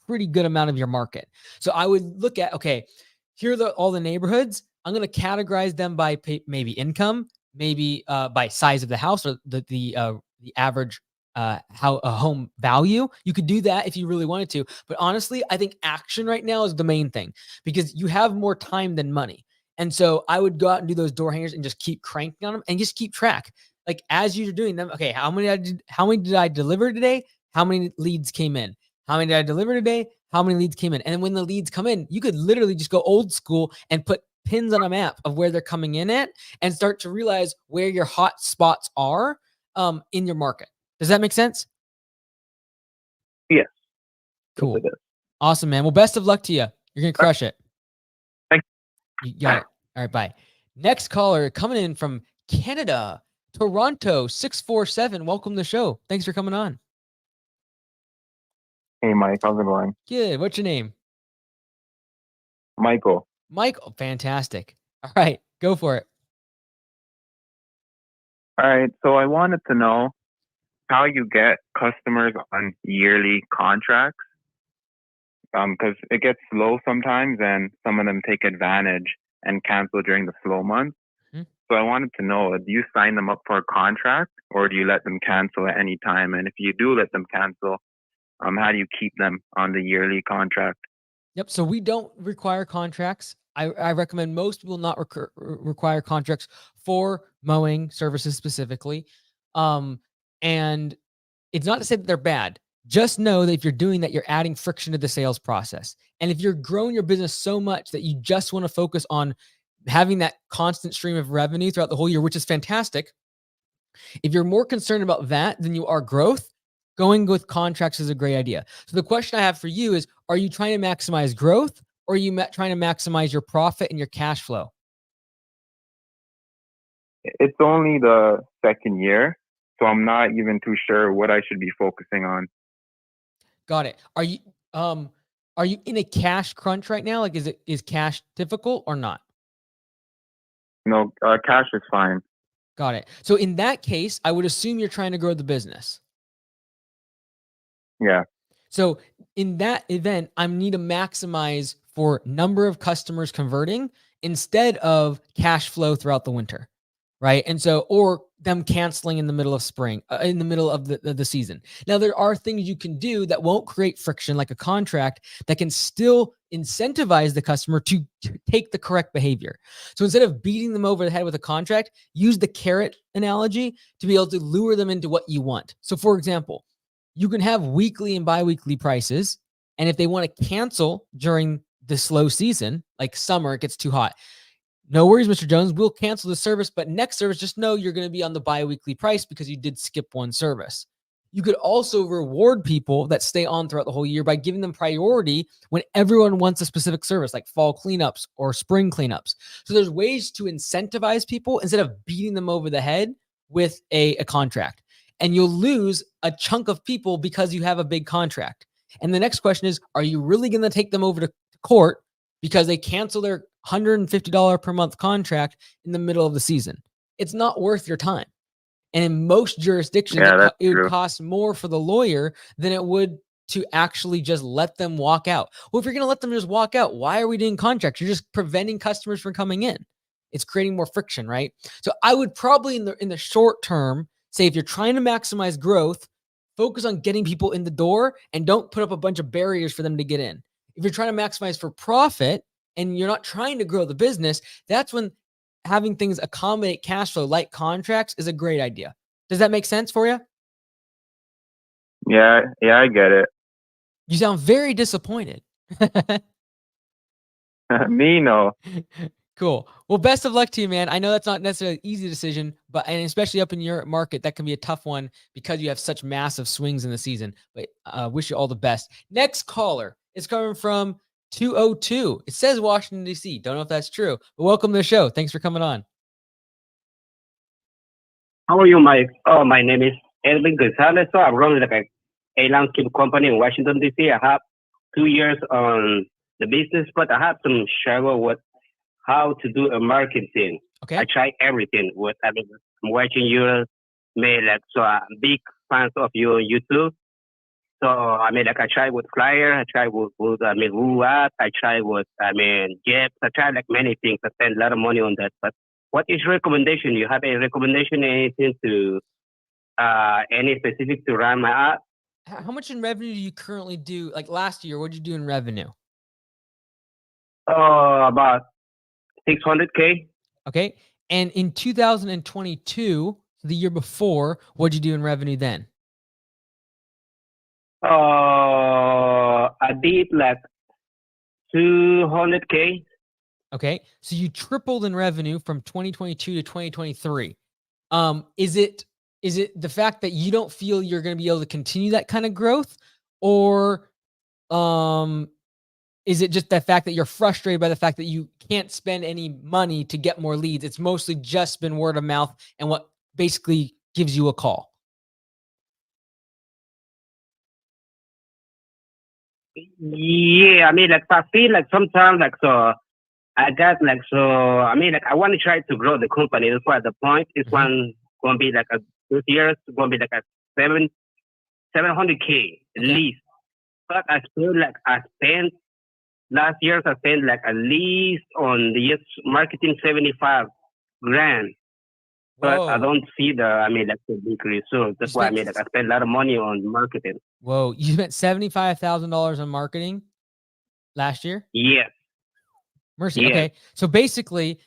pretty good amount of your market. So I would look at, okay, here are all the neighborhoods. I'm going to categorize them by maybe income, maybe by size of the house or the average home value. You could do that if you really wanted to. But honestly, I think action right now is the main thing because you have more time than money. And so I would go out and do those door hangers and just keep cranking on them and just keep track. Like as you're doing them, okay, how many did I deliver today? How many leads came in? How many did I deliver today? How many leads came in? And when the leads come in, you could literally just go old school and put pins on a map of where they're coming in at and start to realize where your hot spots are in your market. Does that make sense? Yes. Cool. Yes, awesome, man. Well, best of luck to you. You're going to crush it. Thanks. You got it. All right, bye. Next caller coming in from Canada, Toronto, 647. Welcome to the show. Thanks for coming on. Hey, Mike. How's it going? Good. What's your name? Michael. Michael. Fantastic. All right. Go for it. All right. So I wanted to know how you get customers on yearly contracts. Because it gets slow sometimes and some of them take advantage and cancel during the slow months. Mm-hmm. So I wanted to know, do you sign them up for a contract or do you let them cancel at any time? And if you do let them cancel, how do you keep them on the yearly contract? Yep. So we don't require contracts. I recommend most people not require contracts for mowing services specifically. And it's not to say that they're bad. Just know that if you're doing that, you're adding friction to the sales process. And if you're growing your business so much that you just want to focus on having that constant stream of revenue throughout the whole year, which is fantastic. If you're more concerned about that than you are growth, going with contracts is a great idea. So the question I have for you is, are you trying to maximize growth or are you trying to maximize your profit and your cash flow? It's only the second year, so I'm not even too sure what I should be focusing on. Got it. Are you in a cash crunch right now? Like, is cash difficult or not? No, cash is fine. Got it. So in that case, I would assume you're trying to grow the business. Yeah. So in that event, I need to maximize for number of customers converting instead of cash flow throughout the winter, right? And so, or them canceling in the middle of spring, in the middle of the season. Now, there are things you can do that won't create friction, like a contract that can still incentivize the customer to take the correct behavior. So instead of beating them over the head with a contract, use the carrot analogy to be able to lure them into what you want. So, for example, you can have weekly and biweekly prices. And if they want to cancel during the slow season, like summer, it gets too hot. No worries, Mr. Jones. We'll cancel the service, but next service, just know you're going to be on the biweekly price because you did skip one service. You could also reward people that stay on throughout the whole year by giving them priority when everyone wants a specific service, like fall cleanups or spring cleanups. So there's ways to incentivize people instead of beating them over the head with a contract. And you'll lose a chunk of people because you have a big contract. And the next question is, are you really going to take them over to court because they cancel their $150 per month contract in the middle of the season? It's not worth your time. And in most jurisdictions, it would cost more for the lawyer than it would to actually just let them walk out. Well, if you're going to let them just walk out, why are we doing contracts? You're just preventing customers from coming in. It's creating more friction, right? So I would probably in the short term say, if you're trying to maximize growth, focus on getting people in the door and don't put up a bunch of barriers for them to get in. If you're trying to maximize for profit and you're not trying to grow the business, that's when having things accommodate cash flow like contracts is a great idea. Does that make sense for you? Yeah, I get it. You sound very disappointed. Me, no. Cool. Well, best of luck to you, man. I know that's not necessarily an easy decision, but and especially up in your market, that can be a tough one because you have such massive swings in the season. But wish you all the best. Next caller is coming from 202. It says Washington, D.C. Don't know if that's true, but welcome to the show. Thanks for coming on. How are you, Mike? Oh, my name is Edwin Gonzalez. So I run like a landscape company in Washington, D.C. I have 2 years on the business, but I have some struggle with how to do a marketing. Okay. I try everything. I'm watching you, so I'm big fans of you on YouTube. So I try with Flyer, I try with Woo app, I try with Jeff, I try like many things. I spend a lot of money on that. But what is your recommendation? You have a recommendation, anything to any specific to run my app? How much in revenue do you currently do? Like last year, what did you do in revenue? About 600K. Okay. And in 2022, the year before, what did you do in revenue then? I did like 200K. Okay. So you tripled in revenue from 2022 to 2023. Is it the fact that you don't feel you're going to be able to continue that kind of growth, or is it just the fact that you're frustrated by the fact that you can't spend any money to get more leads? It's mostly just been word of mouth and what basically gives you a call. Yeah, I feel like sometimes so I got I want to try to grow the company. That's why the point is one going to be like a 2 years, going to be like a 700K at least. But I feel like last year I spent like at least on the marketing 75 grand. But I don't see the big result. That's why I spent a lot of money on marketing. Whoa, you spent $75,000 on marketing last year? Yes. Mercy. Yes. Okay. So basically,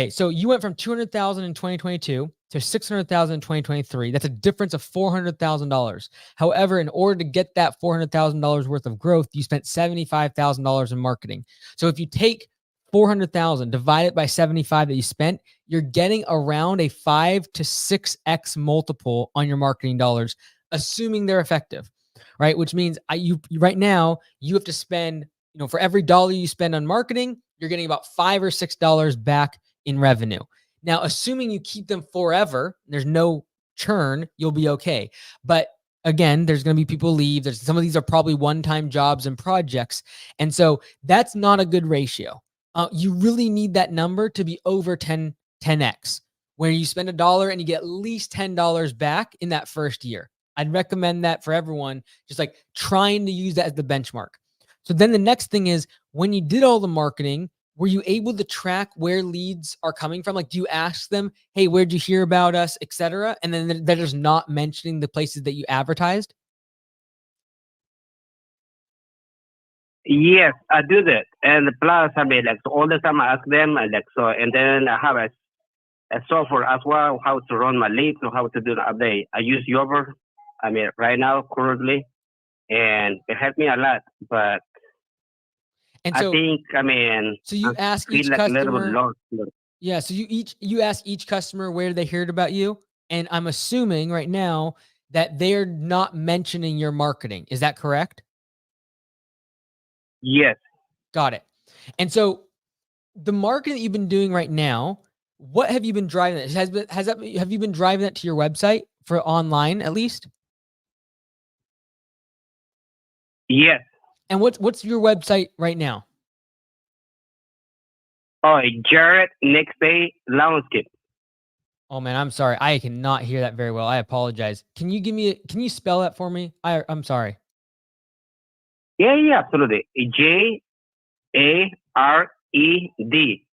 so you went from 200,000 in 2022 to 600,000 in 2023. That's a difference of $400,000. However, in order to get that $400,000 worth of growth, you spent $75,000 in marketing. So if you take 400,000 divided by 75 that you spent, you're getting around a 5 to 6x multiple on your marketing dollars, assuming they're effective, right? Which means right now you have to spend, for every dollar you spend on marketing, you're getting about $5 or $6 back in revenue. Now, assuming you keep them forever, there's no churn, you'll be okay. But again, there's going to be people leave. Some of these are probably one-time jobs and projects. And so that's not a good ratio. You really need that number to be over 10x, where you spend $1 and you get at least $10 back in that first year. I'd recommend that for everyone, just like trying to use that as the benchmark. So then the next thing is, when you did all the marketing, were you able to track where leads are coming from? Like, do you ask them, hey, where'd you hear about us, etc.? And then they're just not mentioning the places that you advertised? Yes, I do that. And plus, I mean, like, so all the time I ask them, like, so, and then I have a software as well, how to run my leads or how to do the update. I use Yover, I mean, right now, currently, and it helped me a lot. But And I so, think, I mean, so I you ask feel each like a little bit customer, lost. yeah. So you ask each customer where they heard about you, and I'm assuming right now that they're not mentioning your marketing. Is that correct? Yes, Got it. And so the marketing that you've been doing right now, what have you been driving that? Have you been driving that to your website for online at least? yes. And what's your website right now? Oh, Jared, next day, landscape. Oh man, I'm sorry. I cannot hear that very well. I apologize. Can you spell that for me? I'm sorry. Yeah, absolutely. JARED,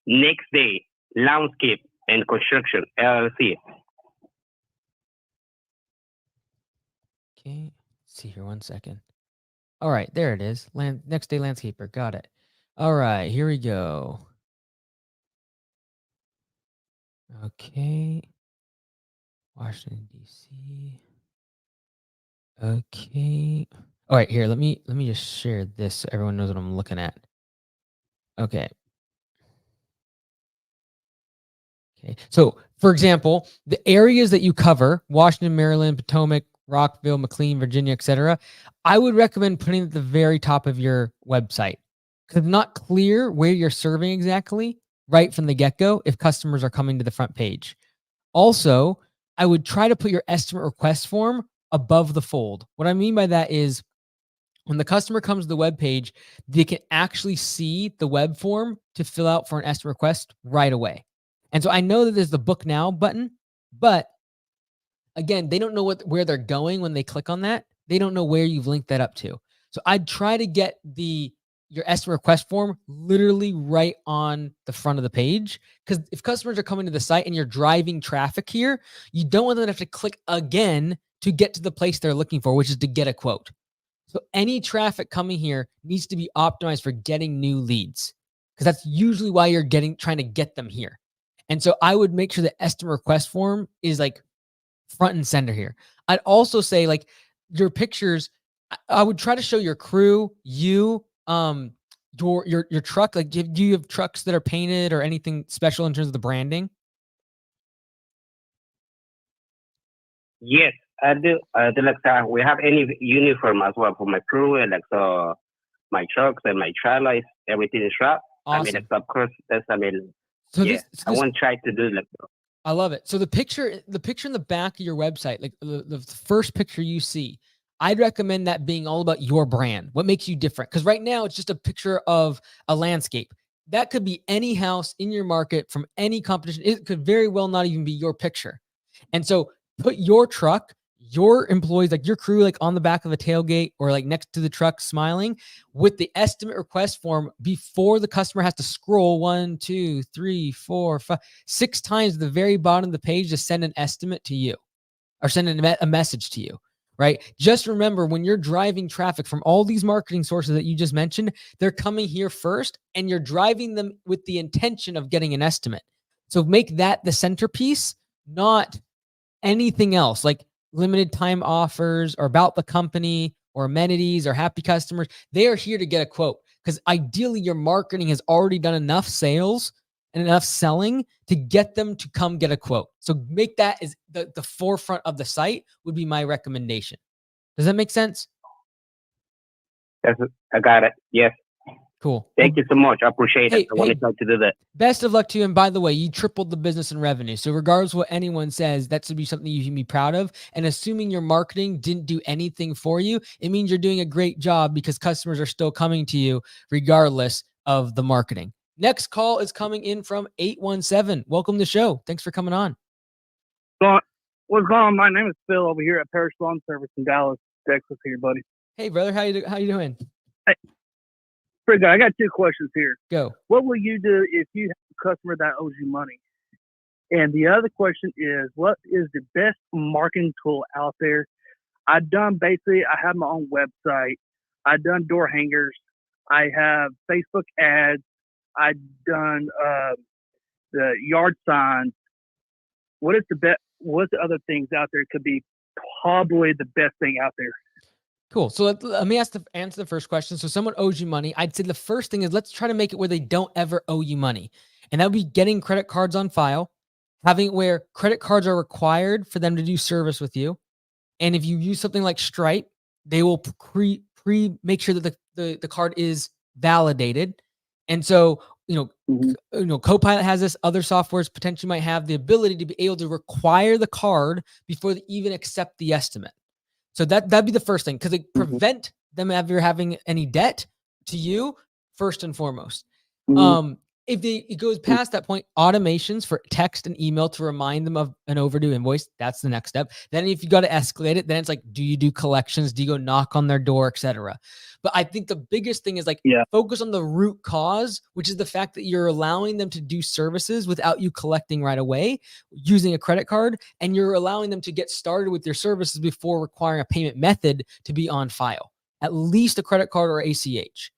next day, landscape and construction, LLC. Okay. Let's see here 1 second. All right, there it is. Next day landscaper. Got it. All right, here we go. Okay. Washington, D.C. Okay. All right, here, let me just share this so everyone knows what I'm looking at. Okay. Okay. So, for example, the areas that you cover, Washington, Maryland, Potomac, Rockville, McLean, Virginia, etc., I would recommend putting at the very top of your website, because it's not clear where you're serving exactly right from the get-go if customers are coming to the front page. Also, I would try to put your estimate request form above the fold. What I mean by that is, when the customer comes to the web page, they can actually see the web form to fill out for an estimate request right away. And so I know that there's the book now button, but again, they don't know where they're going when they click on that. They don't know where you've linked that up to. So I'd try to get your estimate request form literally right on the front of the page, because if customers are coming to the site and you're driving traffic here, you don't want them to have to click again to get to the place they're looking for, which is to get a quote. So any traffic coming here needs to be optimized for getting new leads, because that's usually why you're trying to get them here. And so I would make sure the estimate request form is like front and center here. I'd also say, like, your pictures, I would try to show your crew, your truck. Like, do you have trucks that are painted or anything special in terms of the branding? Yes, I do. Like we have any uniform as well for my crew, and like so my trucks and my trailers, everything is wrapped. Awesome. I mean, like, of course, that's So yeah. I want to try to do like. I love it. So the picture in the back of your website, like the first picture you see, I'd recommend that being all about your brand. What makes you different? Because right now it's just a picture of a landscape. That could be any house in your market from any competition. It could very well not even be your picture. And so put your truck, your employees, like your crew, like on the back of the tailgate or like next to the truck smiling with the estimate request form before the customer has to scroll 1, 2, 3, 4, 5, 6 times at the very bottom of the page to send an estimate to you or send a message to you. Right. Just remember, when you're driving traffic from all these marketing sources that you just mentioned, they're coming here first and you're driving them with the intention of getting an estimate. So make that the centerpiece, not anything else like limited time offers or about the company or amenities or happy customers. They are here to get a quote, because ideally your marketing has already done enough sales and enough selling to get them to come get a quote. So make that is the forefront of the site would be my recommendation. Does that make sense? I got it. Yes. Cool. Thank you so much. I appreciate it. I want Hey, to try to do that. Best of luck to you. And by the way, you tripled the business and revenue. So regardless of what anyone says, that should be something you can be proud of. And assuming your marketing didn't do anything for you, it means you're doing a great job, because customers are still coming to you regardless of the marketing. Next call is coming in from 817. Welcome to the show. Thanks for coming on. So What's going on? My name is Phil over here at Parish Lawn Service in Dallas, Texas. Here, buddy. Hey, brother, how you doing? Hey, pretty good. I got two questions here. Go. What will you do if you have a customer that owes you money? And the other question is, what is the best marketing tool out there? I have my own website. I've done door hangers. I have Facebook ads. I've done the yard signs. What's the other things out there could be probably the best thing out there? Cool. So let me answer the first question. So someone owes you money. I'd say the first thing is let's try to make it where they don't ever owe you money. And that would be getting credit cards on file, having it where credit cards are required for them to do service with you. And if you use something like Stripe, they will make sure that the card is validated. And so, Copilot has this, other softwares potentially might have the ability to be able to require the card before they even accept the estimate. So that'd be the first thing, because it prevent them ever having any debt to you first and foremost. If it goes past that point, automations for text and email to remind them of an overdue invoice, that's the next step. Then if you got to escalate it, then it's like, do you do collections? Do you go knock on their door, etc.? But I think the biggest thing is focus on the root cause, which is the fact that you're allowing them to do services without you collecting right away using a credit card, and you're allowing them to get started with their services before requiring a payment method to be on file, at least a credit card or ACH.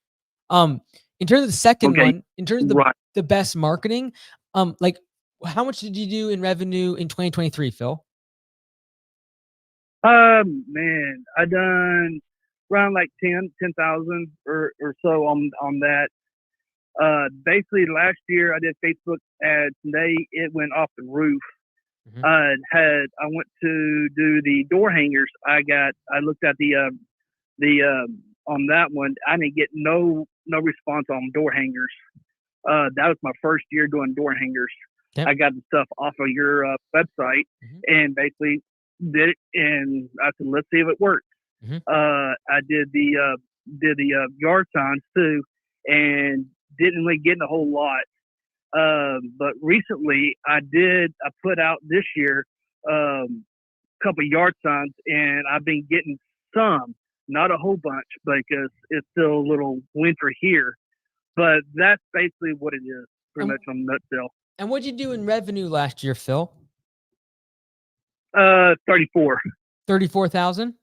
In terms of the second one, in terms of the best marketing, how much did you do in revenue in 2023, Phil? Man, I done around like 10,000 or so on that. Basically last year I did Facebook ads and it went off the roof. I went to do the door hangers. I looked at the on that one. I didn't get no response on door hangers. That was my first year doing door hangers. Yep. I got the stuff off of your website and basically did it, and I said, let's see if it works. I did the yard signs too, and didn't really get in a whole lot. But recently I put out this year a couple yard signs, and I've been getting some, not a whole bunch, because it's still a little winter here. But that's basically what it is, pretty much on nutshell. And what'd you do in revenue last year, Phil? 34. 34,000?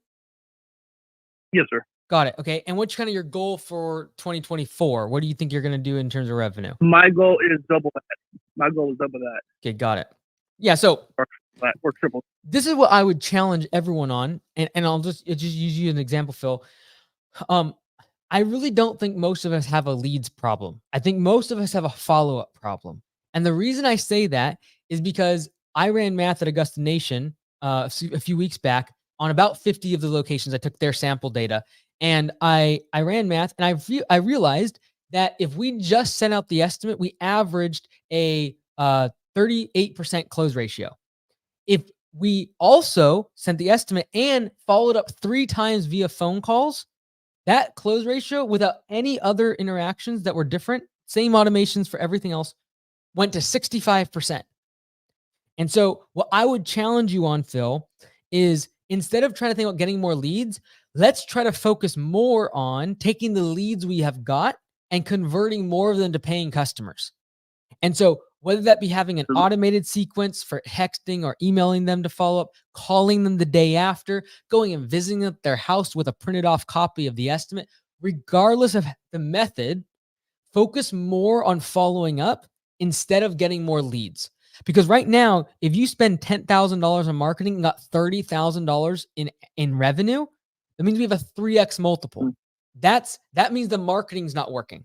Yes, sir. Got it. Okay. And what's kind of your goal for 2024? What do you think you're going to do in terms of revenue? My goal is double that. Okay, got it. Yeah. So or triple. This is what I would challenge everyone on, and I'll just use you as an example, Phil. I really don't think most of us have a leads problem. I think most of us have a follow-up problem. And the reason I say that is because I ran math at Augusta Nation a few weeks back on about 50 of the locations. I took their sample data, and I ran math, and I realized that if we just sent out the estimate, we averaged a 38% close ratio. If we also sent the estimate and followed up 3 times via phone calls, that close ratio without any other interactions that were different, same automations for everything else, went to 65%. And so what I would challenge you on, Phil, is instead of trying to think about getting more leads, let's try to focus more on taking the leads we have got and converting more of them to paying customers. And so whether that be having an automated sequence for texting or emailing them to follow up, calling them the day after, going and visiting their house with a printed off copy of the estimate, regardless of the method, focus more on following up instead of getting more leads. Because right now, if you spend $10,000 on marketing and got $30,000 in revenue, that means we have a 3x multiple. That means the marketing's not working.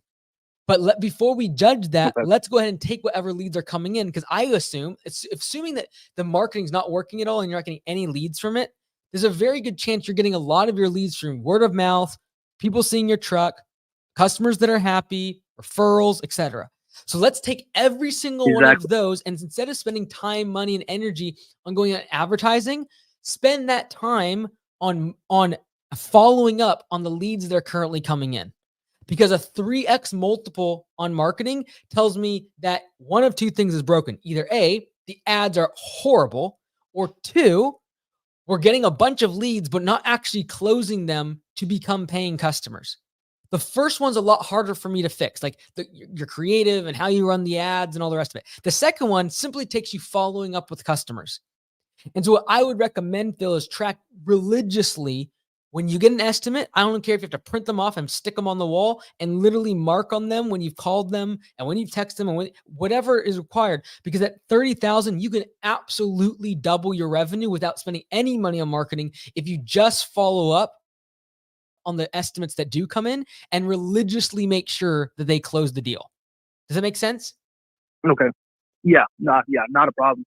But before we judge that, let's go ahead and take whatever leads are coming in, because I assuming that the marketing's not working at all and you're not getting any leads from it, there's a very good chance you're getting a lot of your leads from word of mouth, people seeing your truck, customers that are happy, referrals, etc. So let's take every single one of those, and instead of spending time, money, and energy on going on advertising, spend that time on following up on the leads that are currently coming in. Because a 3x multiple on marketing tells me that one of two things is broken. Either A, the ads are horrible, Or two, we're getting a bunch of leads, but not actually closing them to become paying customers. The first one's a lot harder for me to fix, like your creative and how you run the ads and all the rest of it. The second one simply takes you following up with customers. And so what I would recommend, Phil, is track religiously. When you get an estimate, I don't care if you have to print them off and stick them on the wall and literally mark on them when you've called them and when you've texted them and whatever is required. Because at 30,000, you can absolutely double your revenue without spending any money on marketing if you just follow up on the estimates that do come in and religiously make sure that they close the deal. Does that make sense? Okay. Yeah, not a problem.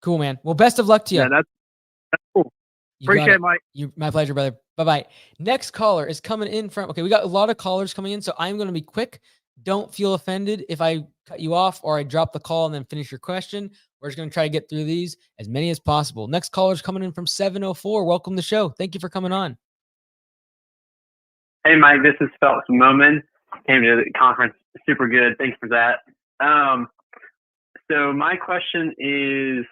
Cool, man. Well, best of luck to you. Yeah, that's cool. Appreciate it, Mike. My pleasure, brother. Bye-bye. Next caller is coming in from, okay, we got a lot of callers coming in, so I'm going to be quick. Don't feel offended if I cut you off or I drop the call and then finish your question. We're just going to try to get through these as many as possible. Next caller is coming in from 704. Welcome to the show. Thank you for coming on. Hey, Mike, this is Phelps Moman. Came to the conference. Super good. Thanks for that. So my question is,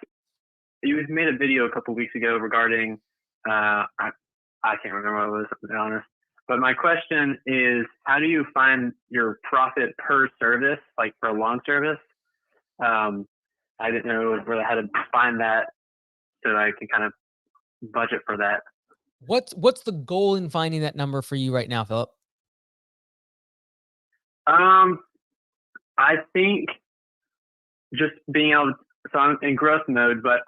you made a video a couple weeks ago regarding, I can't remember what it was, to be honest. But my question is, how do you find your profit per service, like for a long service? I didn't know really how to find that so that I can kind of budget for that. What's the goal in finding that number for you right now, Philip? I think just being able to, so I'm in growth mode, but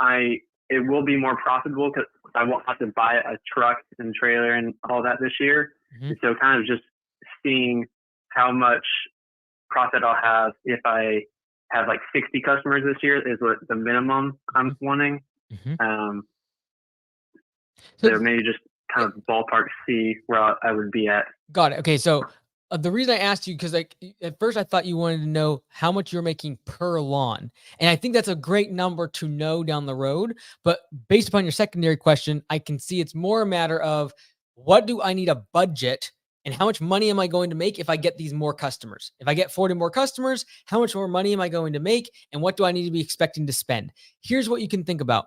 it will be more profitable because I won't have to buy a truck and trailer and all that this year. Mm-hmm. And so kind of just seeing how much profit I'll have if I have like 60 customers this year is what the minimum I'm wanting. Mm-hmm. So maybe just kind of ballpark see where I would be at. Got it. Okay. So the reason I asked you, because like at first I thought you wanted to know how much you're making per lawn. And I think that's a great number to know down the road. But based upon your secondary question, I can see it's more a matter of what do I need a budget and how much money am I going to make if I get these more customers? If I get 40 more customers, how much more money am I going to make? And what do I need to be expecting to spend? Here's what you can think about.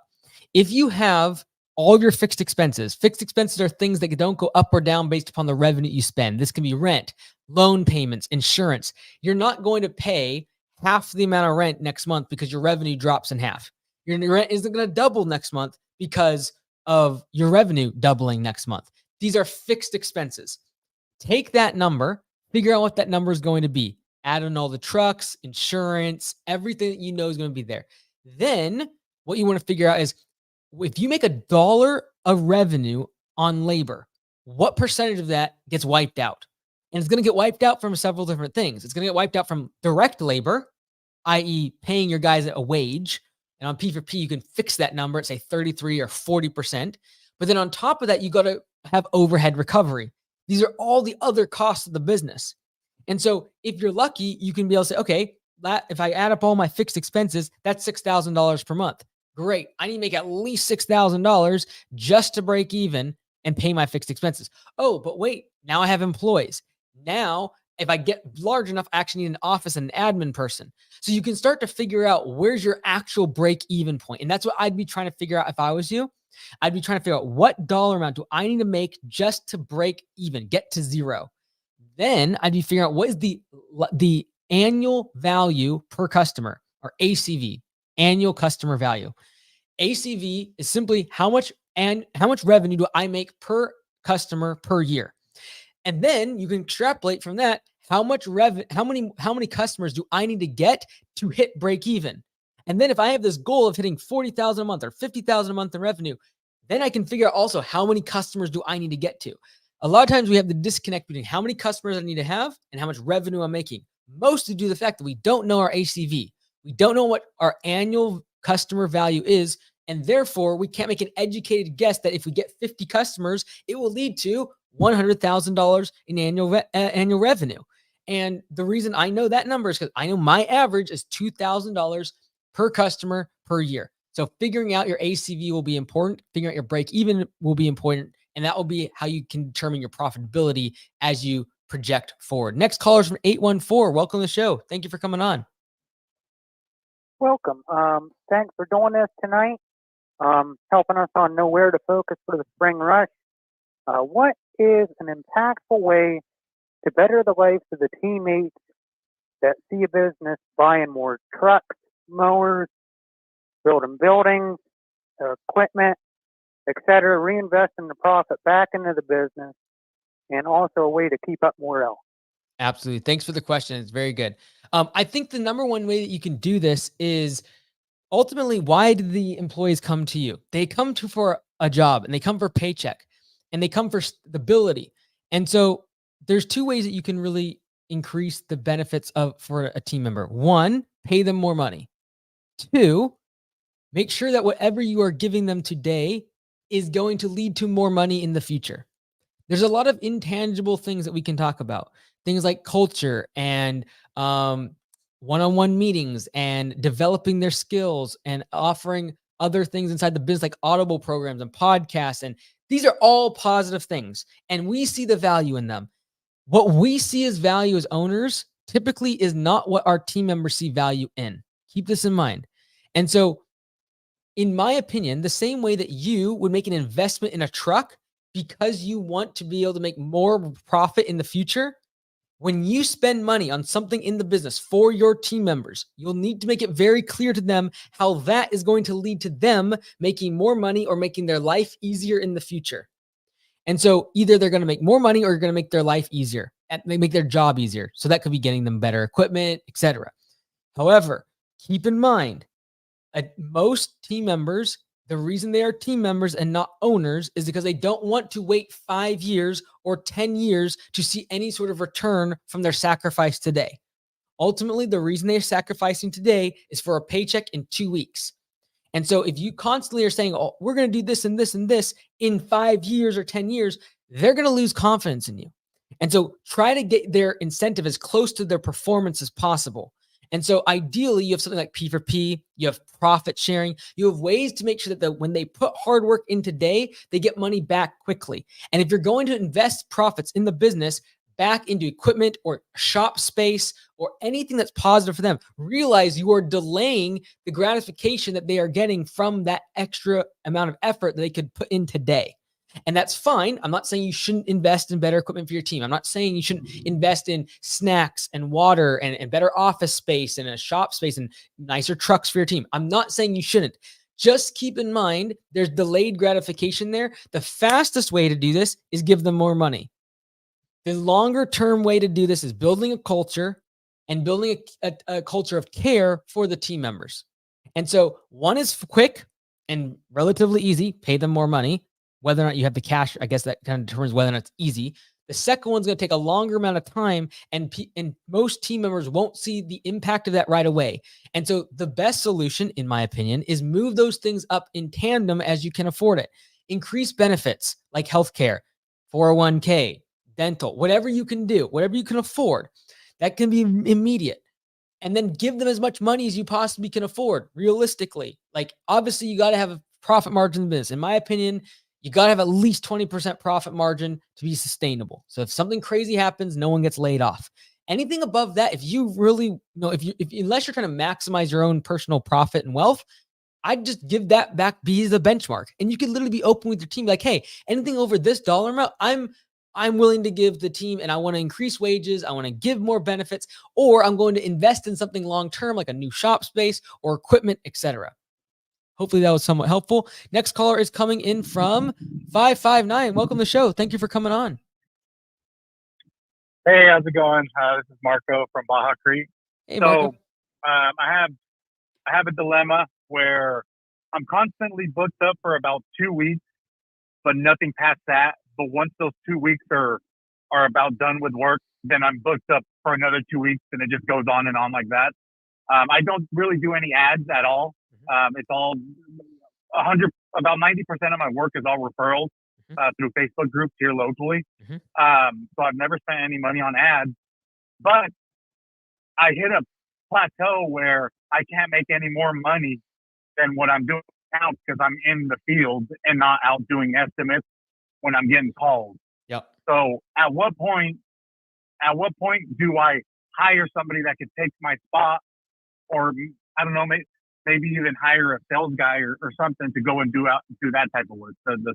If you have all your fixed expenses are things that don't go up or down based upon the revenue you spend. This can be rent, loan payments, insurance. You're not going to pay half the amount of rent next month because your revenue drops in half. Your rent isn't going to double next month because of your revenue doubling next month. These are fixed expenses. Take that number, figure out what that number is going to be. Add in all the trucks, insurance, everything that you know is going to be there. Then what you want to figure out is, if you make $1 of revenue on labor, what percentage of that gets wiped out? And it's going to get wiped out from several different things. It's going to get wiped out from direct labor, i.e. paying your guys a wage. And on P4P, you can fix that number at say 33 or 40%. But then on top of that, you got to have overhead recovery. These are all the other costs of the business. And so if you're lucky, you can be able to say, okay, if I add up all my fixed expenses, that's $6,000 per month. Great. I need to make at least $6,000 just to break even and pay my fixed expenses. Oh, but wait, now I have employees. Now, if I get large enough, I actually need an office and an admin person. So you can start to figure out where's your actual break even point. And that's what I'd be trying to figure out if I was you. I'd be trying to figure out what dollar amount do I need to make just to break even, get to zero. Then I'd be figuring out what is the annual value per customer, or ACV. Annual customer value. ACV is simply how much revenue do I make per customer per year. And then you can extrapolate from that how many customers do I need to get to hit break even. And then if I have this goal of hitting 40,000 a month or 50,000 a month in revenue, then I can figure out also how many customers do I need to get to. A lot of times we have the disconnect between how many customers I need to have and how much revenue I'm making. Mostly due to the fact that we don't know our ACV. We don't know what our annual customer value is, and therefore we can't make an educated guess that if we get 50 customers, it will lead to $100,000 in annual revenue. And the reason I know that number is because I know my average is $2,000 per customer per year. So figuring out your ACV will be important. Figuring out your break even will be important, and that will be how you can determine your profitability as you project forward. Next caller is from 814. Welcome to the show. Thank you for coming on. Welcome. Thanks for doing this tonight. helping us on know where to focus for the spring rush. What is an impactful way to better the lives of the teammates that see a business buying more trucks, mowers, building buildings, equipment, etc., reinvesting the profit back into the business, and also a way to keep up morale? Absolutely. Thanks for the question. It's very good. I think the number one way that you can do this is ultimately, why do the employees come to you? They come to for a job, and they come for paycheck, and they come for stability. And so there's two ways that you can really increase the benefits of for a team member. One, pay them more money. Two, make sure that whatever you are giving them today is going to lead to more money in the future. There's a lot of intangible things that we can talk about. Things like culture and one-on-one meetings and developing their skills and offering other things inside the business like audible programs and podcasts. And these are all positive things. And we see the value in them. What we see as value as owners typically is not what our team members see value in. Keep this in mind. And so, in my opinion, the same way that you would make an investment in a truck because you want to be able to make more profit in the future, when you spend money on something in the business for your team members, you'll need to make it very clear to them how that is going to lead to them making more money or making their life easier in the future. And so either they're going to make more money or you're going to make their life easier and make their job easier. So that could be getting them better equipment, etc. However, keep in mind, most team members, the reason they are team members and not owners is because they don't want to wait 5 years or 10 years to see any sort of return from their sacrifice today. Ultimately, the reason they're sacrificing today is for a paycheck in 2 weeks. And so if you constantly are saying, oh, we're going to do this and this and this in 5 years or 10 years, they're going to lose confidence in you. And so try to get their incentive as close to their performance as possible. And so ideally, you have something like P for P, you have profit sharing, you have ways to make sure that when they put hard work in today, they get money back quickly. And if you're going to invest profits in the business back into equipment or shop space or anything that's positive for them, realize you are delaying the gratification that they are getting from that extra amount of effort that they could put in today. And that's fine. I'm not saying you shouldn't invest in better equipment for your team. I'm not saying you shouldn't invest in snacks and water and better office space and a shop space and nicer trucks for your team. I'm not saying you shouldn't. Just keep in mind there's delayed gratification there. The fastest way to do this is give them more money. The longer term way to do this is building a culture and building a culture of care for the team members. And so one is quick and relatively easy, pay them more money. Whether or not you have the cash, I guess that kind of determines whether or not it's easy. The second one's going to take a longer amount of time, and most team members won't see the impact of that right away. And so the best solution, in my opinion, is move those things up in tandem as you can afford it. Increase benefits like healthcare, 401k, dental, whatever you can do, whatever you can afford. That can be immediate. And then give them as much money as you possibly can afford, realistically. Like, obviously, you got to have a profit margin in the business. In my opinion, you got to have at least 20% profit margin to be sustainable. So if something crazy happens, no one gets laid off. Anything above that, if you really, if unless you're trying to maximize your own personal profit and wealth, I'd just give that back, be the benchmark. And you can literally be open with your team. Like, hey, anything over this dollar amount, I'm willing to give the team, and I want to increase wages. I want to give more benefits, or I'm going to invest in something long-term, like a new shop space or equipment, etc. Hopefully that was somewhat helpful. Next caller is coming in from 559. Welcome to the show. Thank you for coming on. Hey, how's it going? This is Marco from Baja Creek. Hey, Marco. I have a dilemma where I'm constantly booked up for about 2 weeks, but nothing past that. But once those 2 weeks are about done with work, then I'm booked up for another 2 weeks, and it just goes on and on like that. I don't really do any ads at all. It's all about 90% of my work is all referrals through Facebook groups here locally. So I've never spent any money on ads, but I hit a plateau where I can't make any more money than what I'm doing now because I'm in the field and not out doing estimates when I'm getting called. Yep. So at what point do I hire somebody that could take my spot, or I don't know, maybe maybe even hire a sales guy or something to go and do that type of work, the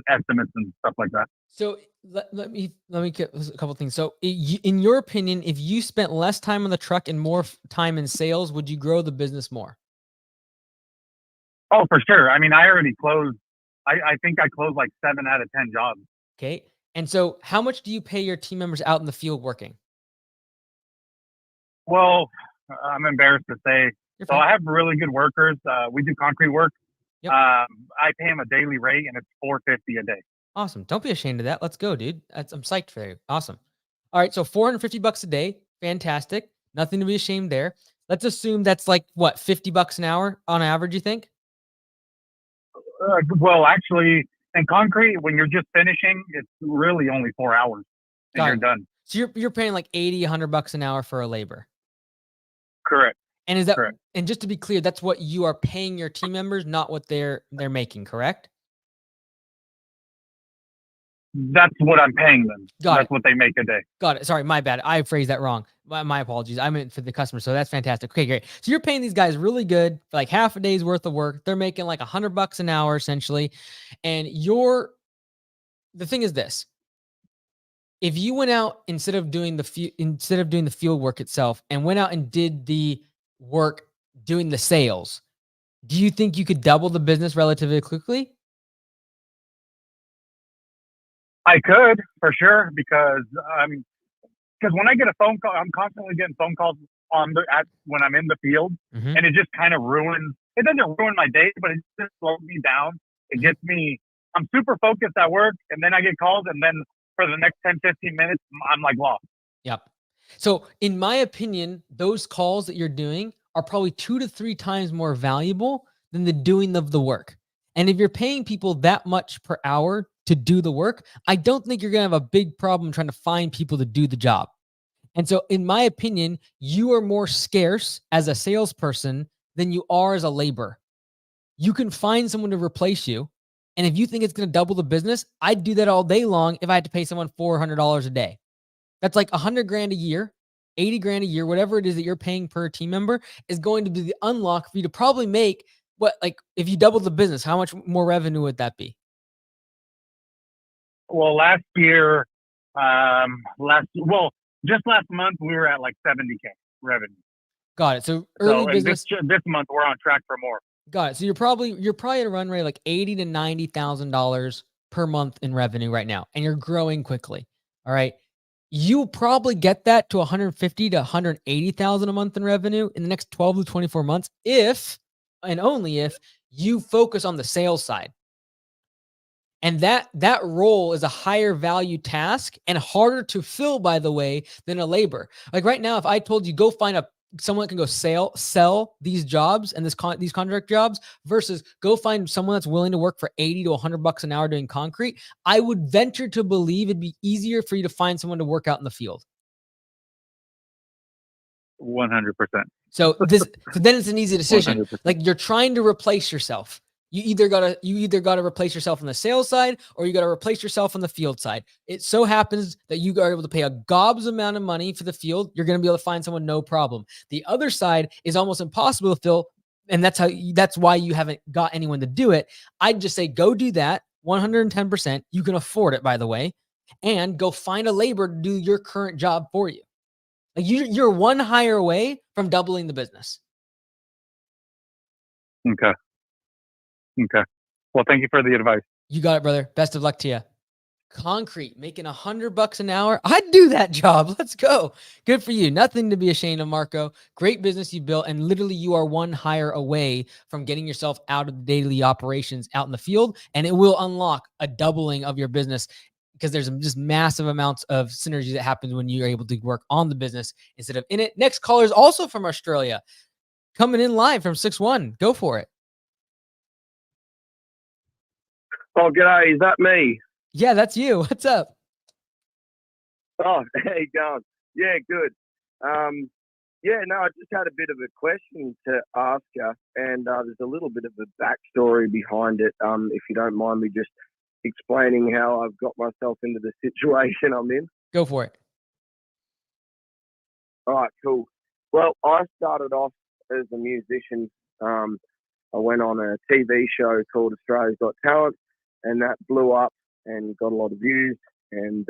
estimates and stuff like that. So let me get a couple things. So in your opinion, if you spent less time on the truck and more time in sales, would you grow the business more? Oh, for sure. I mean, I already closed. I think I closed like 7 out of 10 jobs. Okay. And so how much do you pay your team members out in the field working? Well, I'm embarrassed to say. You're So fine. I have really good workers. We do concrete work. Yep. I pay them a daily rate, and it's $450 a day. Awesome. Don't be ashamed of that. Let's go, dude. I'm psyched for you. Awesome. All right. So $450 a day. Fantastic. Nothing to be ashamed there. Let's assume that's like what, $50 an hour on average, you think? Well, actually, in concrete, when you're just finishing, it's really only 4 hours, and Got you're it. done. So you're paying like $80, $100 an hour for a labor. Correct. And is that Correct. and just to be clear, that's what you are paying your team members, not what they're making, correct? That's what I'm paying them. Got That's it. what they make a day. Got it. Sorry, my bad. I phrased that wrong. My apologies. I meant for the customer. So that's fantastic. Okay, great. So you're paying these guys really good for like half a day's worth of work. They're making like $100 an hour essentially. And the thing is this: if you went out instead of doing the field work itself and went out and did the work doing the sales, do you think you could double the business relatively quickly? I could for sure because when I get a phone call, I'm constantly getting phone calls when I'm in the field, Mhm. and it just kind of ruins. It doesn't ruin my day, but it just slows me down. It gets me. I'm super focused at work, and then I get calls, and then for the next 10, 15 minutes, I'm like lost. Yep. So, in my opinion, those calls that you're doing are probably 2 to 3 times more valuable than the doing of the work. And if you're paying people that much per hour to do the work, I don't think you're going to have a big problem trying to find people to do the job. And so, in my opinion, you are more scarce as a salesperson than you are as a laborer. You can find someone to replace you. And if you think it's going to double the business, I'd do that all day long if I had to pay someone $400 a day. That's like 100 grand a year, 80 grand a year, whatever it is that you're paying per team member is going to be the unlock for you to probably make what, like, if you double the business, how much more revenue would that be? Well, just last month we were at like 70K revenue. Got it. So early So, and business. this month we're on track for more. Got it. So you're probably at a run rate like $80,000 to $90,000 per month in revenue right now, and you're growing quickly. All right. You'll probably get that to 150 to 180,000 a month in revenue in the next 12 to 24 months if and only if you focus on the sales side. And that role is a higher value task and harder to fill, by the way, than a labor. Like right now, if I told you go find someone that can go sell these jobs and these contract jobs versus go find someone that's willing to work for 80 to $100 an hour doing concrete, I would venture to believe it'd be easier for you to find someone to work out in the field. 100%. So then it's an easy decision. 100%. Like you're trying to replace yourself. You either gotta replace yourself on the sales side or you gotta replace yourself on the field side. It so happens that you are able to pay a gobs amount of money for the field. You're gonna be able to find someone no problem. The other side is almost impossible to fill, and that's why you haven't got anyone to do it. I'd just say go do that 110%. You can afford it, by the way, and go find a laborer to do your current job for you. Like you're one hire away from doubling the business. Okay. Well, thank you for the advice. You got it, brother. Best of luck to you. Concrete, making $100 an hour. I'd do that job. Let's go. Good for you. Nothing to be ashamed of, Marco. Great business you built. And literally you are one hire away from getting yourself out of the daily operations out in the field. And it will unlock a doubling of your business because there's just massive amounts of synergy that happens when you're able to work on the business instead of in it. Next caller is also from Australia. Coming in live from 6-1. Go for it. Oh, g'day. Is that me? Yeah, that's you. What's up? Oh, how you going? Yeah, good. I just had a bit of a question to ask you, and there's a little bit of a backstory behind it. If you don't mind me just explaining how I've got myself into the situation I'm in. Go for it. All right, cool. Well, I started off as a musician I went on a TV show called Australia's Got Talent, and that blew up and got a lot of views. And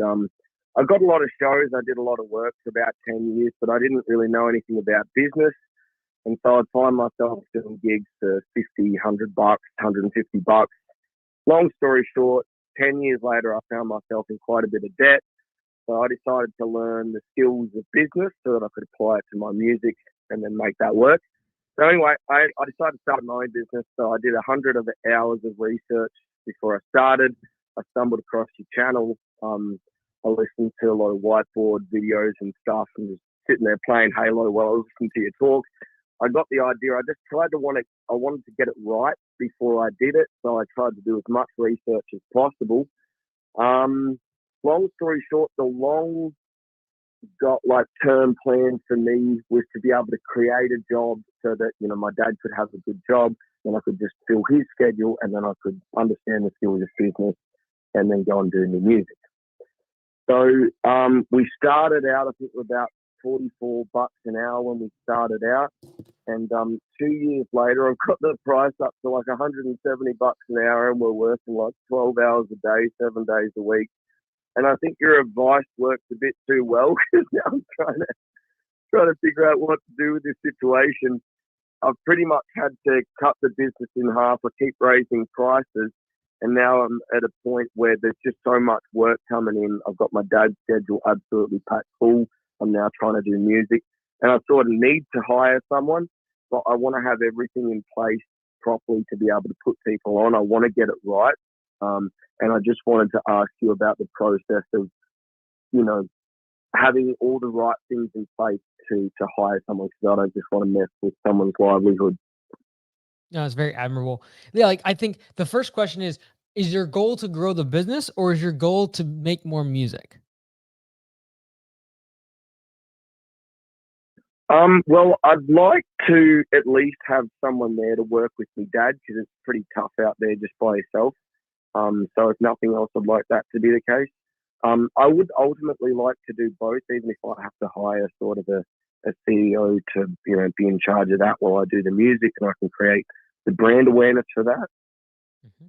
I got a lot of shows. I did a lot of work for about 10 years, but I didn't really know anything about business. And so I'd find myself doing gigs for $50, $100, $150. Long story short, 10 years later, I found myself in quite a bit of debt. So I decided to learn the skills of business so that I could apply it to my music and then make that work. So anyway, I decided to start my own business. So I did 100 of hours of research before I started. I stumbled across your channel. I listened to a lot of whiteboard videos and stuff, and was sitting there playing Halo while I was listening to your talk. I got the idea. I just I wanted to get it right before I did it. So I tried to do as much research as possible. Long story short, the long term plan for me was to be able to create a job so that, my dad could have a good job, then I could just fill his schedule, and then I could understand the skills of business and then go and do the music. So we started out, I think, with about $44 an hour when we started out. And 2 years later, I've got the price up to like $170 an hour, and we're working like 12 hours a day, 7 days a week. And I think your advice works a bit too well, because now I'm trying to figure out what to do with this situation. I've pretty much had to cut the business in half. I keep raising prices, and now I'm at a point where there's just so much work coming in. I've got my dad's schedule absolutely packed full. I'm now trying to do music, and I sort of need to hire someone, but I want to have everything in place properly to be able to put people on. I want to get it right. And I just wanted to ask you about the process of, having all the right things in place to hire someone, because I don't just want to mess with someone's livelihood. No, it's very admirable. Yeah, I think the first question is your goal to grow the business, or is your goal to make more music? Well, I'd like to at least have someone there to work with me, Dad, because it's pretty tough out there just by yourself. So if nothing else, I'd like that to be the case. I would ultimately like to do both, even if I have to hire sort of a CEO to, be in charge of that while I do the music, and I can create the brand awareness for that. Mm-hmm.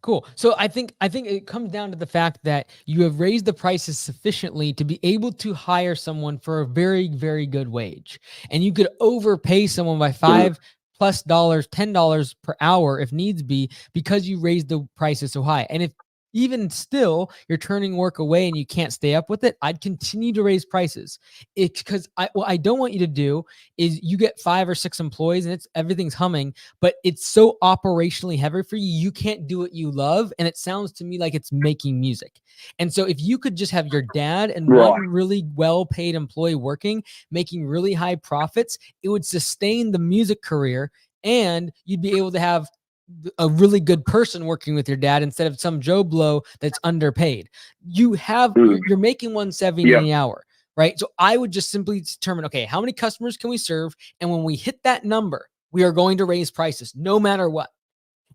Cool. So I think it comes down to the fact that you have raised the prices sufficiently to be able to hire someone for a very, very good wage. And you could overpay someone by $5+ $10 per hour if needs be, because you raised the prices so high. And if even still you're turning work away and you can't stay up with it, I'd continue to raise prices. It's because what I don't want you to do is you get 5 or 6 employees and everything's humming, but it's so operationally heavy for you, you can't do what you love. And it sounds to me like it's making music. And so if you could just have your dad and one really well-paid employee working, making really high profits, it would sustain the music career, and you'd be able to have a really good person working with your dad instead of some Joe Blow that's underpaid. You're making $170 an hour, right? So I would just simply determine, okay, how many customers can we serve? And when we hit that number, we are going to raise prices no matter what.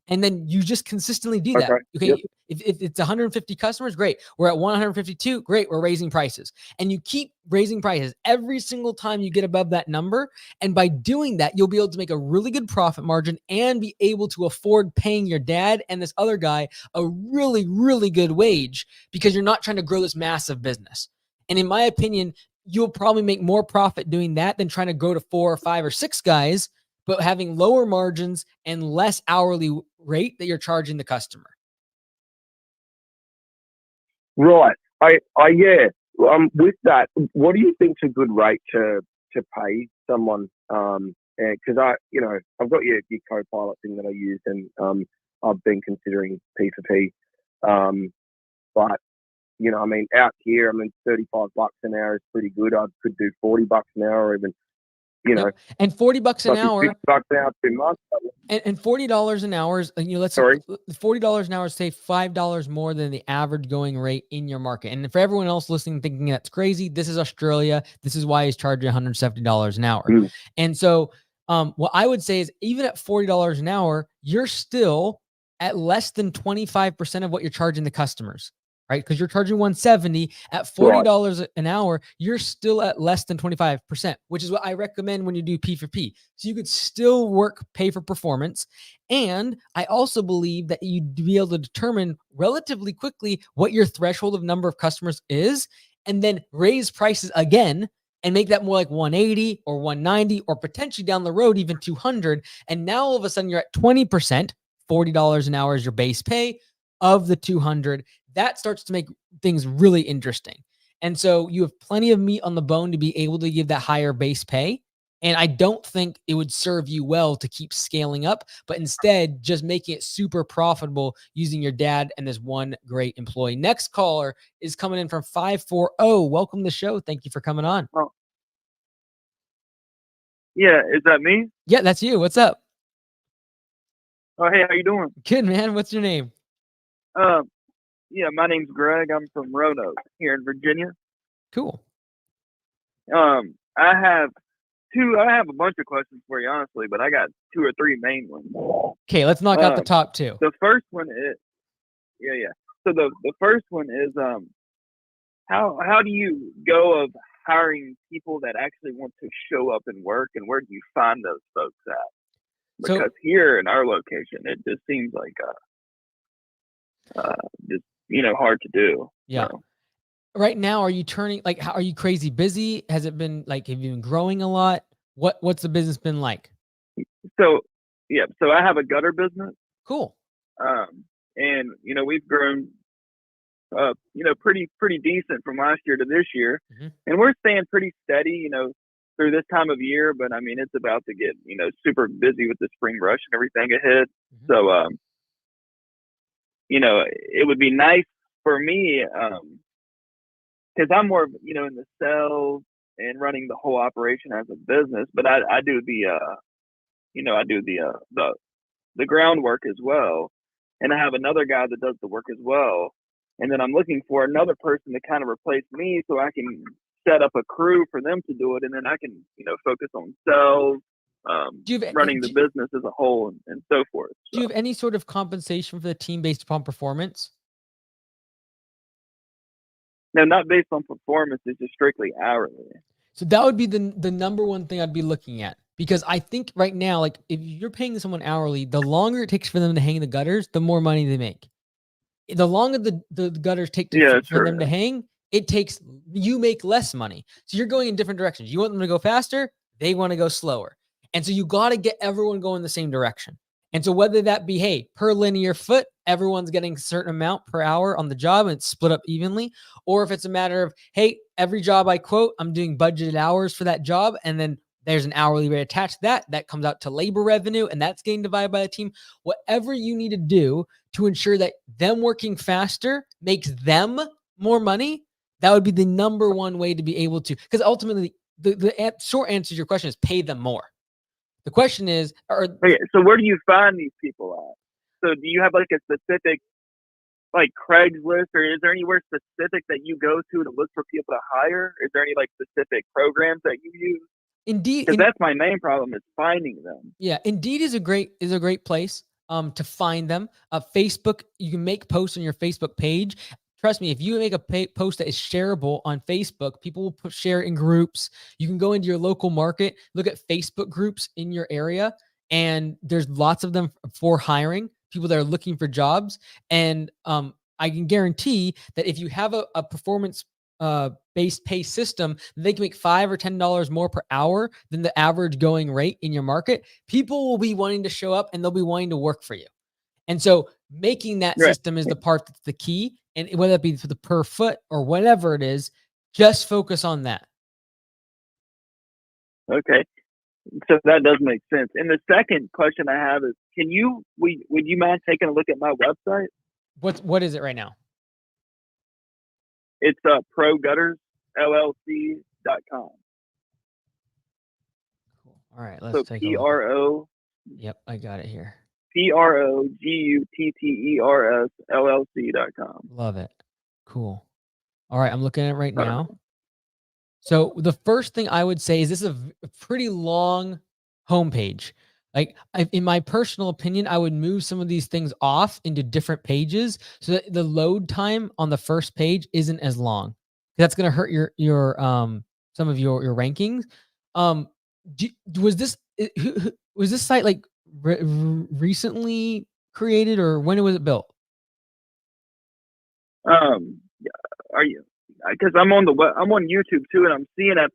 And then you just consistently do that. Okay. Yep. If it's 150 customers, great. We're at 152. Great. We're raising prices. And you keep raising prices every single time you get above that number. And by doing that, you'll be able to make a really good profit margin and be able to afford paying your dad and this other guy a really, really good wage, because you're not trying to grow this massive business. And in my opinion, you'll probably make more profit doing that than trying to grow to 4 or 5 or 6 guys, but having lower margins and less hourly rate that you're charging the customer. Right. Yeah. With that, what do you think's a good rate to pay someone? Because I've got your Copilot thing that I use, and I've been considering P4P. But out here, $35 an hour is pretty good. I could do $40 an hour, or even. And $40 an hour. $6 an hour too much. And $40 an hour is, $40 an hour is, say, $5 more than the average going rate in your market. And for everyone else listening, thinking that's crazy, this is Australia. This is why he's charging $170 an hour. And so, what I would say is, even at $40 an hour, you're still at less than 25% of what you're charging the customers. right? Because you're charging 170 at $40 an hour, you're still at less than 25%, which is what I recommend when you do P for P. So you could still work pay for performance. And I also believe that you'd be able to determine relatively quickly what your threshold of number of customers is, and then raise prices again and make that more like 180 or 190 or potentially down the road even 200. And now all of a sudden you're at 20%, $40 an hour is your base pay of the 200. That starts to make things really interesting. And so you have plenty of meat on the bone to be able to give that higher base pay. And I don't think it would serve you well to keep scaling up, but instead just making it super profitable using your dad and this one great employee. Next caller is coming in from 540. Welcome to the show. Thank you for coming on. Oh. Yeah, is that me? Yeah, that's you. What's up? Oh, hey, how you doing? Good, man. What's your name? Yeah, my name's Greg. I'm from Roanoke here in Virginia. Cool. I have a bunch of questions for you, honestly, but I got 2 or 3 main ones. Okay, let's knock out the top 2. The first one is, yeah. So the first one is, how do you go of hiring people that actually want to show up and work, and where do you find those folks at? Because here in our location, it just seems like just hard to do. Yeah. So. Right now, are you turning are you crazy busy? Has it been have you been growing a lot? What's the business been like? So I have a gutter business. Cool. And we've grown pretty decent from last year to this year. Mm-hmm. And we're staying pretty steady, through this time of year, but I mean it's about to get, super busy with the spring rush and everything ahead. Mm-hmm. So it would be nice for me, because I'm more, in the sales and running the whole operation as a business, but I do the groundwork as well, and I have another guy that does the work as well, and then I'm looking for another person to kind of replace me so I can set up a crew for them to do it, and then I can focus on sales, running the business as a whole, and so forth. Do you have any sort of compensation for the team based upon performance? No, not based on performance. It's just strictly hourly. So that would be the number one thing I'd be looking at, because I think right now, if you're paying someone hourly, the longer it takes for them to hang the gutters, the more money they make. The longer the gutters take for them to hang, you make less money. So you're going in different directions. You want them to go faster, they want to go slower. And so you got to get everyone going the same direction. And so whether that be, hey, per linear foot, everyone's getting a certain amount per hour on the job and it's split up evenly, or if it's a matter of, hey, every job I quote, I'm doing budgeted hours for that job, and then there's an hourly rate attached to that comes out to labor revenue, and that's getting divided by the team. Whatever you need to do to ensure that them working faster makes them more money, that would be the number one way to be able to, because ultimately the short answer to your question is pay them more. The question is, so where do you find these people at? So do you have a specific Craigslist, or is there anywhere specific that you go to look for people to hire? Is there any specific programs that you use? Indeed, because that's my main problem, is finding them. Yeah, Indeed is a great place to find them. Facebook, you can make posts on your Facebook page. Trust me, if you make a post that is shareable on Facebook, people will share in groups. You can go into your local market, look at Facebook groups in your area, and there's lots of them for hiring people that are looking for jobs. And I can guarantee that if you have a performance based pay system, they can make $5 or $10 more per hour than the average going rate in your market. People will be wanting to show up and they'll be wanting to work for you. And so making that system is the part that's the key. And whether it be for the per foot or whatever it is, just focus on that. Okay. So that does make sense. And the second question I have is, would you mind taking a look at my website? What is it right now? It's proguttersllc.com. Cool. All right, let's take a look. PRO. Yep, I got it here. PROGUTTERSLLC.com. Love it. Cool. All right, I'm looking at it right now. So the first thing I would say is this is a pretty long homepage. Like, in my personal opinion, I would move some of these things off into different pages so that the load time on the first page isn't as long. That's going to hurt your some of your rankings. Um, was this was this site like recently created, or when was it built? Yeah, are you? Because I'm on I'm on YouTube too, and I'm seeing that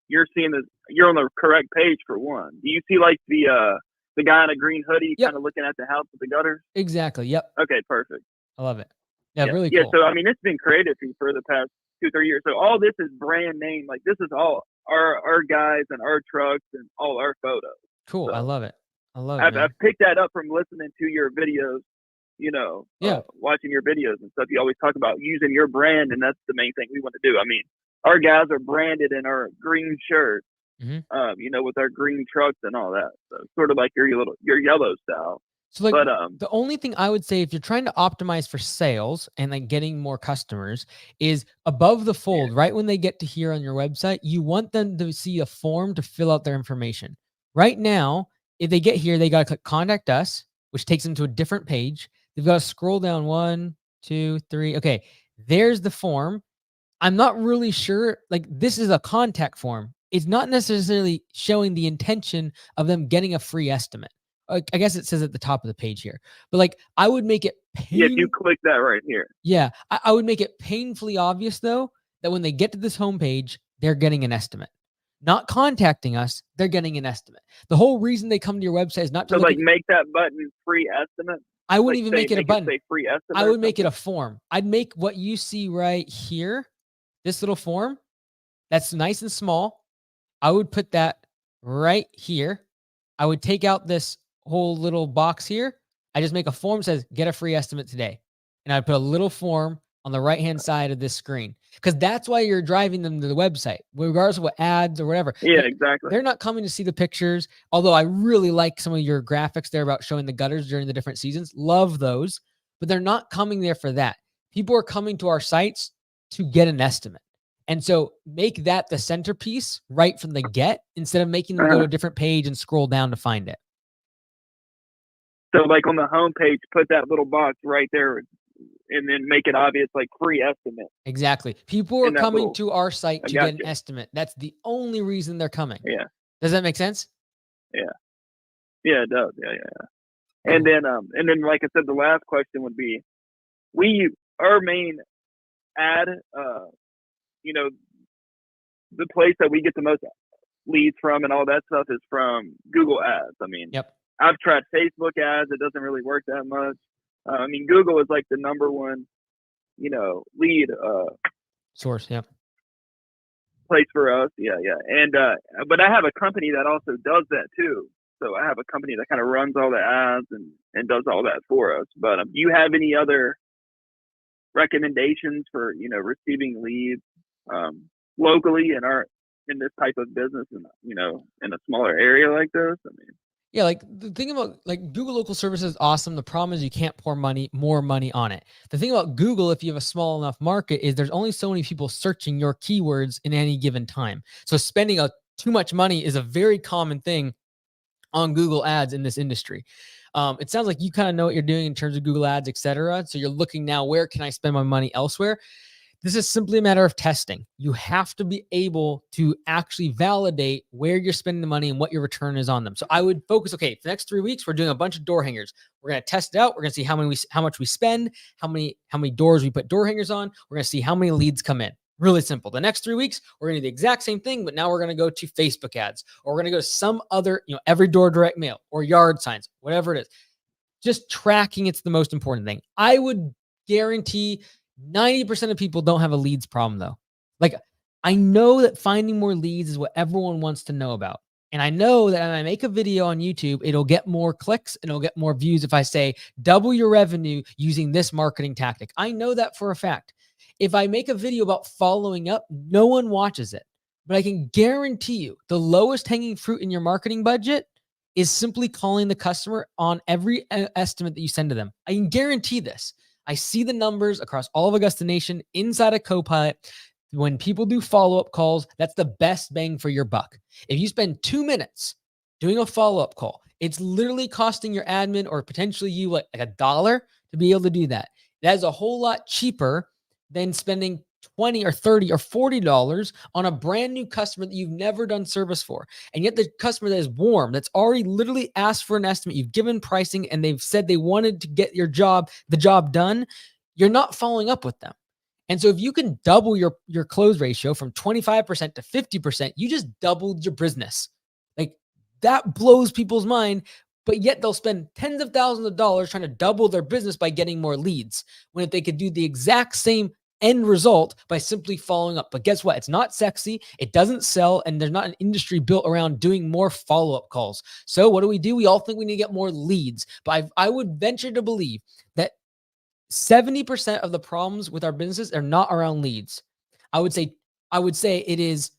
you're seeing that you're on the correct page for one. Do you see like the guy in a green hoodie Yep. kind of looking at the house with the gutters? Exactly. Yep. Okay, perfect. I love it. Yeah, really Yeah. cool. So I mean, it's been created for the past 2-3 years. So all this is brand name. Like this is all our guys and our trucks and all our photos. Cool. So I love it. I love it, I've man. picked that up from listening to your videos. You know, Yeah. watching your videos and stuff. You always talk about using your brand, and that's the main thing we want to do. I mean, our guys are branded in our green shirts, you know, with our green trucks and all that. So sort of like your yellow style. So like, But the only thing I would say if you're trying to optimize for sales and like getting more customers is above the fold, right when they get to here on your website, you want them to see a form to fill out their information. Right now, if they get here, they got to click contact us, which takes them to a different page. They've got to scroll down 1, 2, 3. Okay, there's the form. I'm not really sure. Like, this is a contact form. It's not necessarily showing the intention of them getting a free estimate. I guess it says at the top of the page here, but like I would make it if you click that right here. Yeah, I would make it painfully obvious though that when they get to this homepage, they're getting an estimate. Not contacting us, they're getting an estimate. The whole reason they come to your website is not to So look like make that button free estimate. I wouldn't like even say, make it a button. Say free estimate. I would make it a form. I'd make what you see right here, this little form, that's nice and small. I would put that right here. I would take out this whole little box here. I just make a form that says get a free estimate today. And I'd put a little form on the right-hand side of this screen. Because that's why you're driving them to the website, regardless of what ads or whatever. Yeah, exactly. They're not coming to see the pictures. Although I really like some of your graphics there about showing the gutters during the different seasons. Love those. But they're not coming there for that. People are coming to our sites to get an estimate. And so make that the centerpiece right from the get instead of making them go to a different page and scroll down to find it. So like on the home page, put that little box right there and then make it obvious, like free estimate. Exactly. People are coming to our site to get an estimate. That's the only reason they're coming. Yeah. Does that make sense? Yeah. Yeah, it does. Yeah. And then like I said, the last question would be, our main ad, you know, the place that we get the most leads from and all that stuff is from Google ads. I mean, I've tried Facebook ads. It doesn't really work that much. I mean, Google is like the number one, you know, lead source. Yeah. Place for us. Yeah. And, but I have a company that also does that too. So I have a company that kind of runs all the ads and does all that for us. But do you have any other recommendations for, you know, receiving leads locally in this type of business and, you know, in a smaller area like this? I mean, yeah, like the thing about like Google local services is awesome. The problem is you can't pour more money on it. The thing about Google, if you have a small enough market, is there's only so many people searching your keywords in any given time. So spending too much money is a very common thing on Google ads in this industry. It sounds like you kind of know what you're doing in terms of Google ads, etc. So you're looking now, where can I spend my money elsewhere? This is simply a matter of testing. You have to be able to actually validate where you're spending the money and what your return is on them. So I would focus, okay, for the next 3 weeks, we're doing a bunch of door hangers. We're going to test it out. We're going to see how much we spend, how many doors we put door hangers on. We're going to see how many leads come in. Really simple. The next 3 weeks, we're going to do the exact same thing, but now we're going to go to Facebook ads, or we're going to go to some other, you know, every door direct mail or yard signs, whatever it is. Just tracking, it's the most important thing. I would guarantee 90% of people don't have a leads problem though. Like, I know that finding more leads is what everyone wants to know about. And I know that when I make a video on YouTube, it'll get more clicks and it'll get more views if I say double your revenue using this marketing tactic. I know that for a fact. If I make a video about following up, no one watches it. But I can guarantee you the lowest hanging fruit in your marketing budget is simply calling the customer on every estimate that you send to them. I can guarantee this. I see the numbers across all of Augusta Nation inside of Copilot. When people do follow-up calls, that's the best bang for your buck. If you spend 2 minutes doing a follow-up call It's literally costing your admin or potentially you like $1 to be able to do that. That is a whole lot cheaper than spending 20 or 30 or $40 on a brand new customer that you've never done service for. And yet the customer that is warm, that's already literally asked for an estimate, you've given pricing and they've said they wanted to get the job done, you're not following up with them. And so if you can double your close ratio from 25% to 50%, you just doubled your business. Like that blows people's mind, but yet they'll spend tens of thousands of dollars trying to double their business by getting more leads, when if they could do the exact same end result by simply following up. But guess what? It's not sexy. It doesn't sell. And there's not an industry built around doing more follow-up calls. So what do? We all think we need to get more leads. But I would venture to believe that 70% of the problems with our businesses are not around leads. I would say it is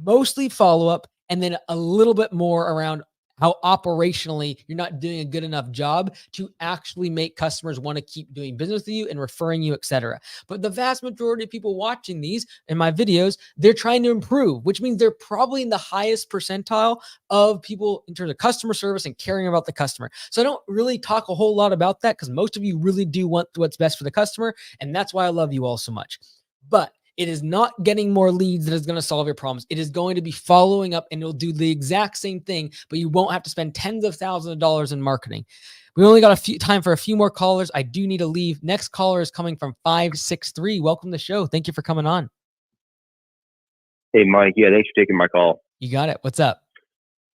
mostly follow-up and then a little bit more around how operationally you're not doing a good enough job to actually make customers want to keep doing business with you and referring you, etc. But the vast majority of people watching these in my videos, they're trying to improve, which means they're probably in the highest percentile of people in terms of customer service and caring about the customer. So I don't really talk a whole lot about that because most of you really do want what's best for the customer. And that's why I love you all so much. But it is not getting more leads that is going to solve your problems. It is going to be following up, and it'll do the exact same thing, but you won't have to spend tens of thousands of dollars in marketing. We only got time for a few more callers. I do need to leave. Next caller is coming from 563. Welcome to the show. Thank you for coming on. Hey, Mike. Yeah, thanks for taking my call. You got it. What's up?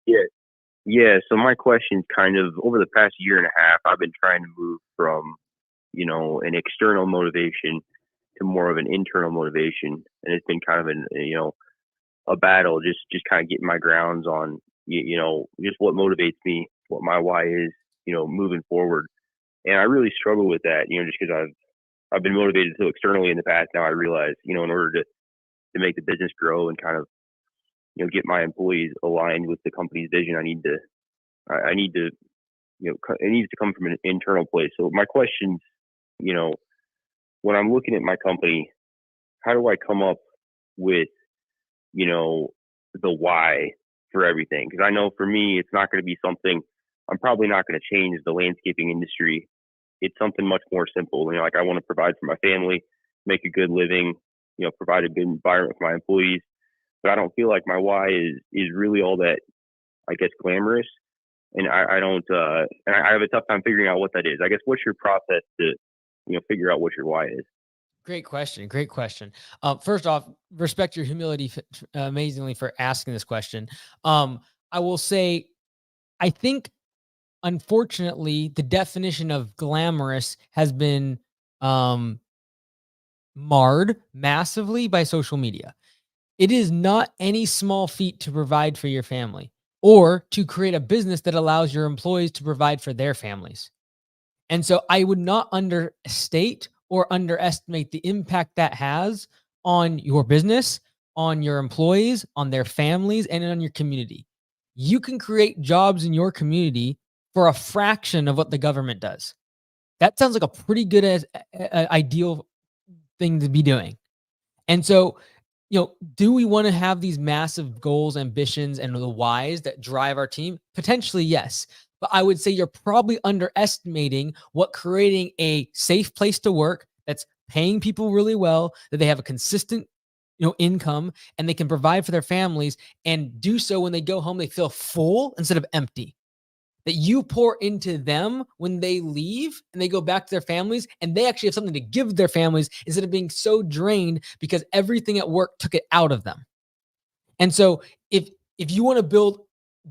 Yeah. So my question's kind of over the past year and a half, I've been trying to move from, an external motivation to more of an internal motivation, and it's been kind of a battle, just kind of getting my grounds on just what motivates me, what my why is, moving forward. And I really struggle with that, just because I've been motivated so externally in the past. Now I realize, in order to make the business grow and kind of get my employees aligned with the company's vision, I need to it needs to come from an internal place. So my question's, when I'm looking at my company, how do I come up with, the why for everything? Because I know for me, it's not going to be something, I'm probably not going to change the landscaping industry. It's something much more simple. Like I want to provide for my family, make a good living, provide a good environment for my employees. But I don't feel like my why is really all that, I guess, glamorous. And I don't, and I have a tough time figuring out what that is. I guess, what's your process to, figure out what your why is? Great question. Great question. First off, respect your humility amazingly for asking this question. I will say, I think, unfortunately, the definition of glamorous has been marred massively by social media. It is not any small feat to provide for your family or to create a business that allows your employees to provide for their families. And so I would not understate or underestimate the impact that has on your business, on your employees, on their families, and on your community. You can create jobs in your community for a fraction of what the government does. That sounds like a pretty good ideal thing to be doing. And so, do we want to have these massive goals, ambitions, and the whys that drive our team? Potentially, yes. But I would say you're probably underestimating what creating a safe place to work that's paying people really well, that they have a consistent, income, and they can provide for their families and do so when they go home, they feel full instead of empty. That you pour into them when they leave and they go back to their families, and they actually have something to give their families instead of being so drained because everything at work took it out of them. And so if you want to build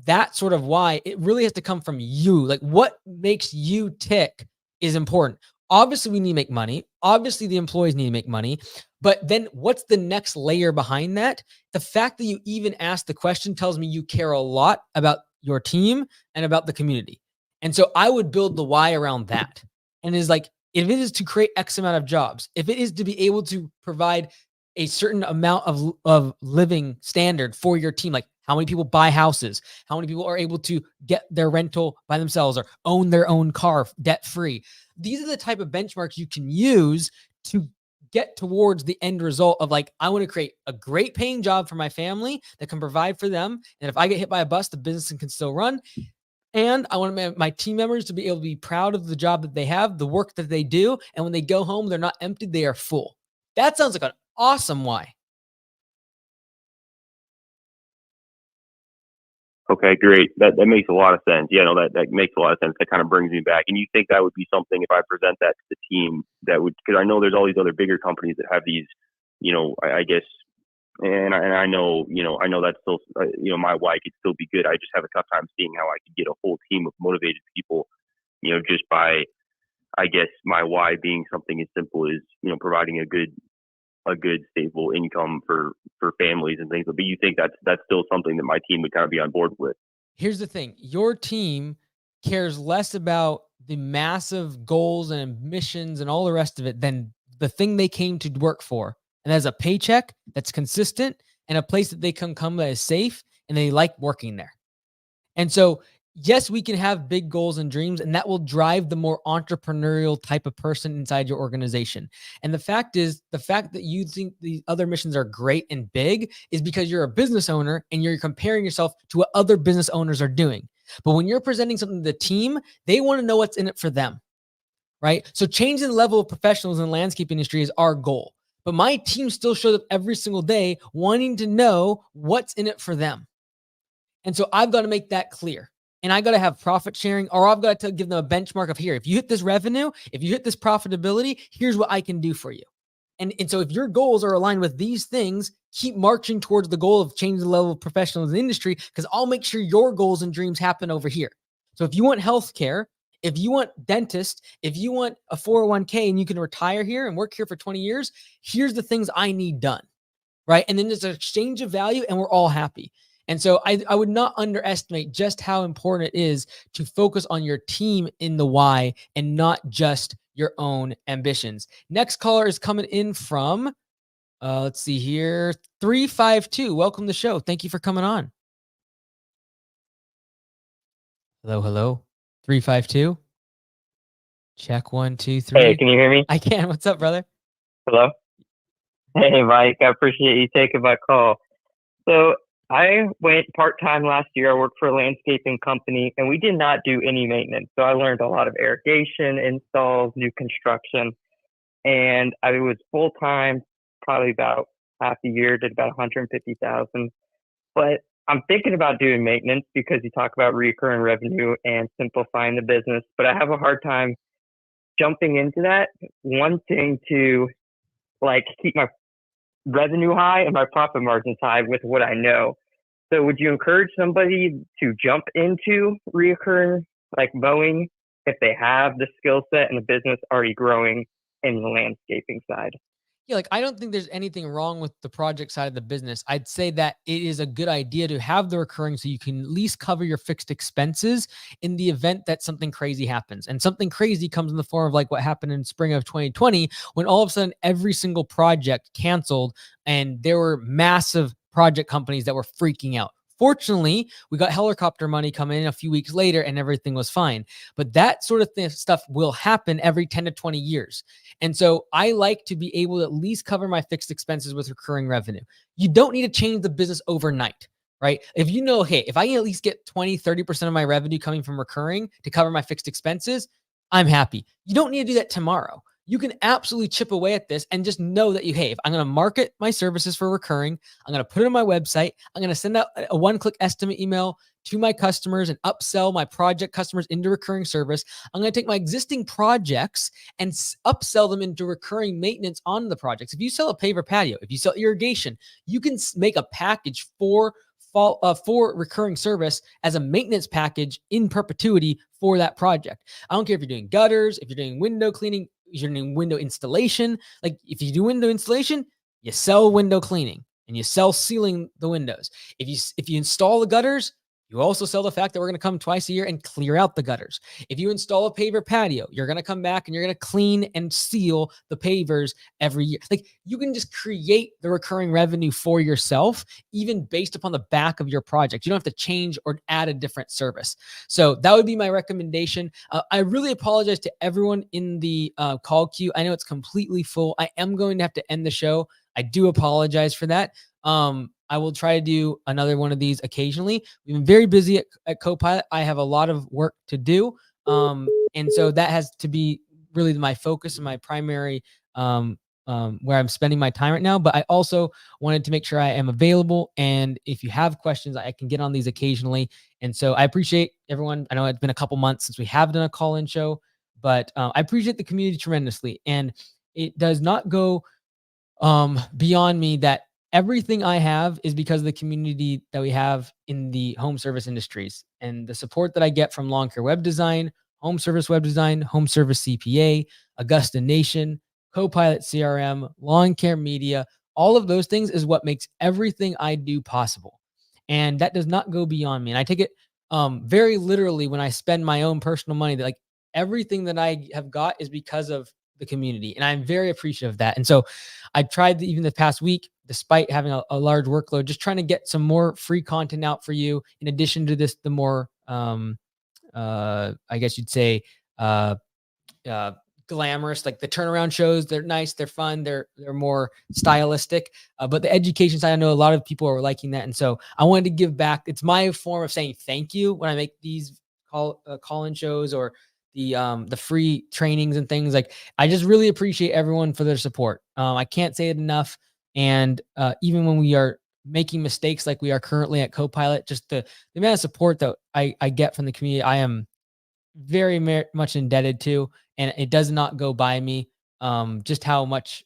that sort of why, it really has to come from you. Like, what makes you tick is important. Obviously, we need to make money. Obviously, the employees need to make money. But then what's the next layer behind that? The fact that you even asked the question tells me you care a lot about your team and about the community. And so I would build the why around that. And it's like, if it is to create X amount of jobs, if it is to be able to provide a certain amount of living standard for your team, like how many people buy houses, how many people are able to get their rental by themselves or own their own car debt free. These are the type of benchmarks you can use to get towards the end result of, like, I want to create a great paying job for my family that can provide for them. And if I get hit by a bus, the business can still run. And I want my team members to be able to be proud of the job that they have, the work that they do. And when they go home, they're not empty, they are full. That sounds like an awesome why. Okay, great. That makes a lot of sense. Yeah, no, that makes a lot of sense. That kind of brings me back. And you think that would be something if I present that to the team that would, because I know there's all these other bigger companies that have these, I guess, and I know, I know that's still, my why could still be good. I just have a tough time seeing how I could get a whole team of motivated people, just by, I guess, my why being something as simple as, providing a good stable income for families and things. But you think that's still something that my team would kind of be on board with? Here's the thing. Your team cares less about the massive goals and ambitions and all the rest of it than the thing they came to work for. And that's a paycheck that's consistent and a place that they can come that is safe and they like working there. And so, yes, we can have big goals and dreams, and that will drive the more entrepreneurial type of person inside your organization. And the fact that you think the other missions are great and big is because you're a business owner and you're comparing yourself to what other business owners are doing. But when you're presenting something to the team, they want to know what's in it for them, right? So changing the level of professionals in the landscape industry is our goal. But my team still shows up every single day wanting to know what's in it for them. And so I've got to make that clear. And I got to have profit sharing, or I've got to give them a benchmark of here. If you hit this revenue, if you hit this profitability, here's what I can do for you. And so if your goals are aligned with these things, keep marching towards the goal of changing the level of professionals in the industry, because I'll make sure your goals and dreams happen over here. So if you want healthcare, if you want dentist, if you want a 401k and you can retire here and work here for 20 years, here's the things I need done, right? And then there's an exchange of value and we're all happy. And so I would not underestimate just how important it is to focus on your team in the why and not just your own ambitions. Next caller is coming in from, let's see here, 352. Welcome to the show. Thank you for coming on. Hello. 352. Check 1, 2, 3. Hey, can you hear me? I can. What's up, brother? Hello? Hey, Mike. I appreciate you taking my call. So I went part-time last year. I worked for a landscaping company, and we did not do any maintenance. So I learned a lot of irrigation installs, new construction, and I was full-time probably about half a year, did about 150,000. But I'm thinking about doing maintenance because you talk about recurring revenue and simplifying the business, but I have a hard time jumping into that, wanting to keep my revenue high and my profit margins high with what I know. So would you encourage somebody to jump into reoccurring like mowing if they have the skill set and the business already growing in the landscaping side? Yeah, I don't think there's anything wrong with the project side of the business. I'd say that it is a good idea to have the recurring so you can at least cover your fixed expenses in the event that something crazy happens. And something crazy comes in the form of what happened in spring of 2020, when all of a sudden every single project canceled and there were massive project companies that were freaking out. Fortunately, we got helicopter money coming in a few weeks later and everything was fine. But that sort of stuff will happen every 10 to 20 years. And so I like to be able to at least cover my fixed expenses with recurring revenue. You don't need to change the business overnight, right? If you know, hey, if I can at least get 20, 30% of my revenue coming from recurring to cover my fixed expenses, I'm happy. You don't need to do that tomorrow. You can absolutely chip away at this and just know that if I'm going to market my services for recurring, I'm going to put it on my website, I'm going to send out a one-click estimate email to my customers and upsell my project customers into recurring service. I'm going to take my existing projects and upsell them into recurring maintenance on the projects. If you sell a paver patio, if you sell irrigation, you can make a package for recurring service as a maintenance package in perpetuity for that project. I don't care if you're doing gutters, if you're doing window cleaning, if you're doing window installation. If you do window installation, you sell window cleaning and you sell sealing the windows. If you install the gutters, you also sell the fact that we're going to come twice a year and clear out the gutters. If you install a paver patio, you're going to come back and you're going to clean and seal the pavers every year. You can just create the recurring revenue for yourself, even based upon the back of your project. You don't have to change or add a different service. So that would be my recommendation. I really apologize to everyone in the call queue. I know it's completely full. I am going to have to end the show. I do apologize for that. I will try to do another one of these occasionally. We've been very busy at Copilot. I have a lot of work to do. And so that has to be really my focus and my primary where I'm spending my time right now. But I also wanted to make sure I am available. And if you have questions, I can get on these occasionally. And so I appreciate everyone. I know it's been a couple months since we have done a call-in show, but I appreciate the community tremendously. And it does not go beyond me that everything I have is because of the community that we have in the home service industries and the support that I get from Lawn Care Web Design, Home Service Web Design, Home Service CPA, Augusta Nation, Copilot CRM, Lawn Care Media. All of those things is what makes everything I do possible. And that does not go beyond me. And I take it very literally when I spend my own personal money, that like everything that I have got is because of the community. And I'm very appreciative of that. And so I tried even the past week, despite having a large workload, just trying to get some more free content out for you. In addition to this, the more, I guess you'd say, glamorous, like the turnaround shows. They're nice, they're fun, they're more stylistic. But the education side, I know a lot of people are liking that, and so I wanted to give back. It's my form of saying thank you when I make these call-in shows or the free trainings and things. Like I just really appreciate everyone for their support. I can't say it enough. And even when we are making mistakes like we are currently at Copilot, just the amount of support that I get from the community, I am very much indebted to, and it does not go by me. Just how much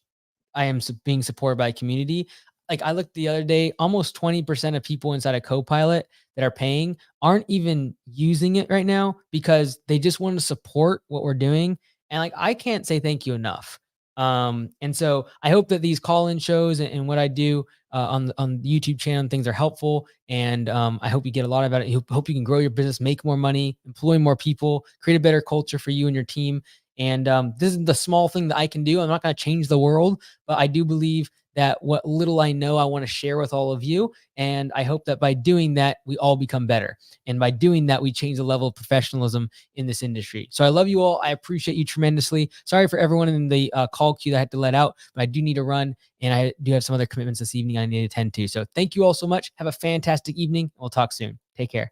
I am being supported by a community. Like I looked the other day, almost 20% of people inside of Copilot that are paying aren't even using it right now because they just want to support what we're doing. And like, I can't say thank you enough. And so I hope that these call-in shows and what I do on the YouTube channel and things are helpful. And I hope you get a lot of it. I hope you can grow your business, make more money, employ more people, create a better culture for you and your team. And this is the small thing that I can do. I'm not going to change the world, but I do believe that what little I know, I want to share with all of you. And I hope that by doing that, we all become better. And by doing that, we change the level of professionalism in this industry. So I love you all. I appreciate you tremendously. Sorry for everyone in the call queue that I had to let out, but I do need to run. And I do have some other commitments this evening I need to attend to. So thank you all so much. Have a fantastic evening. We'll talk soon. Take care.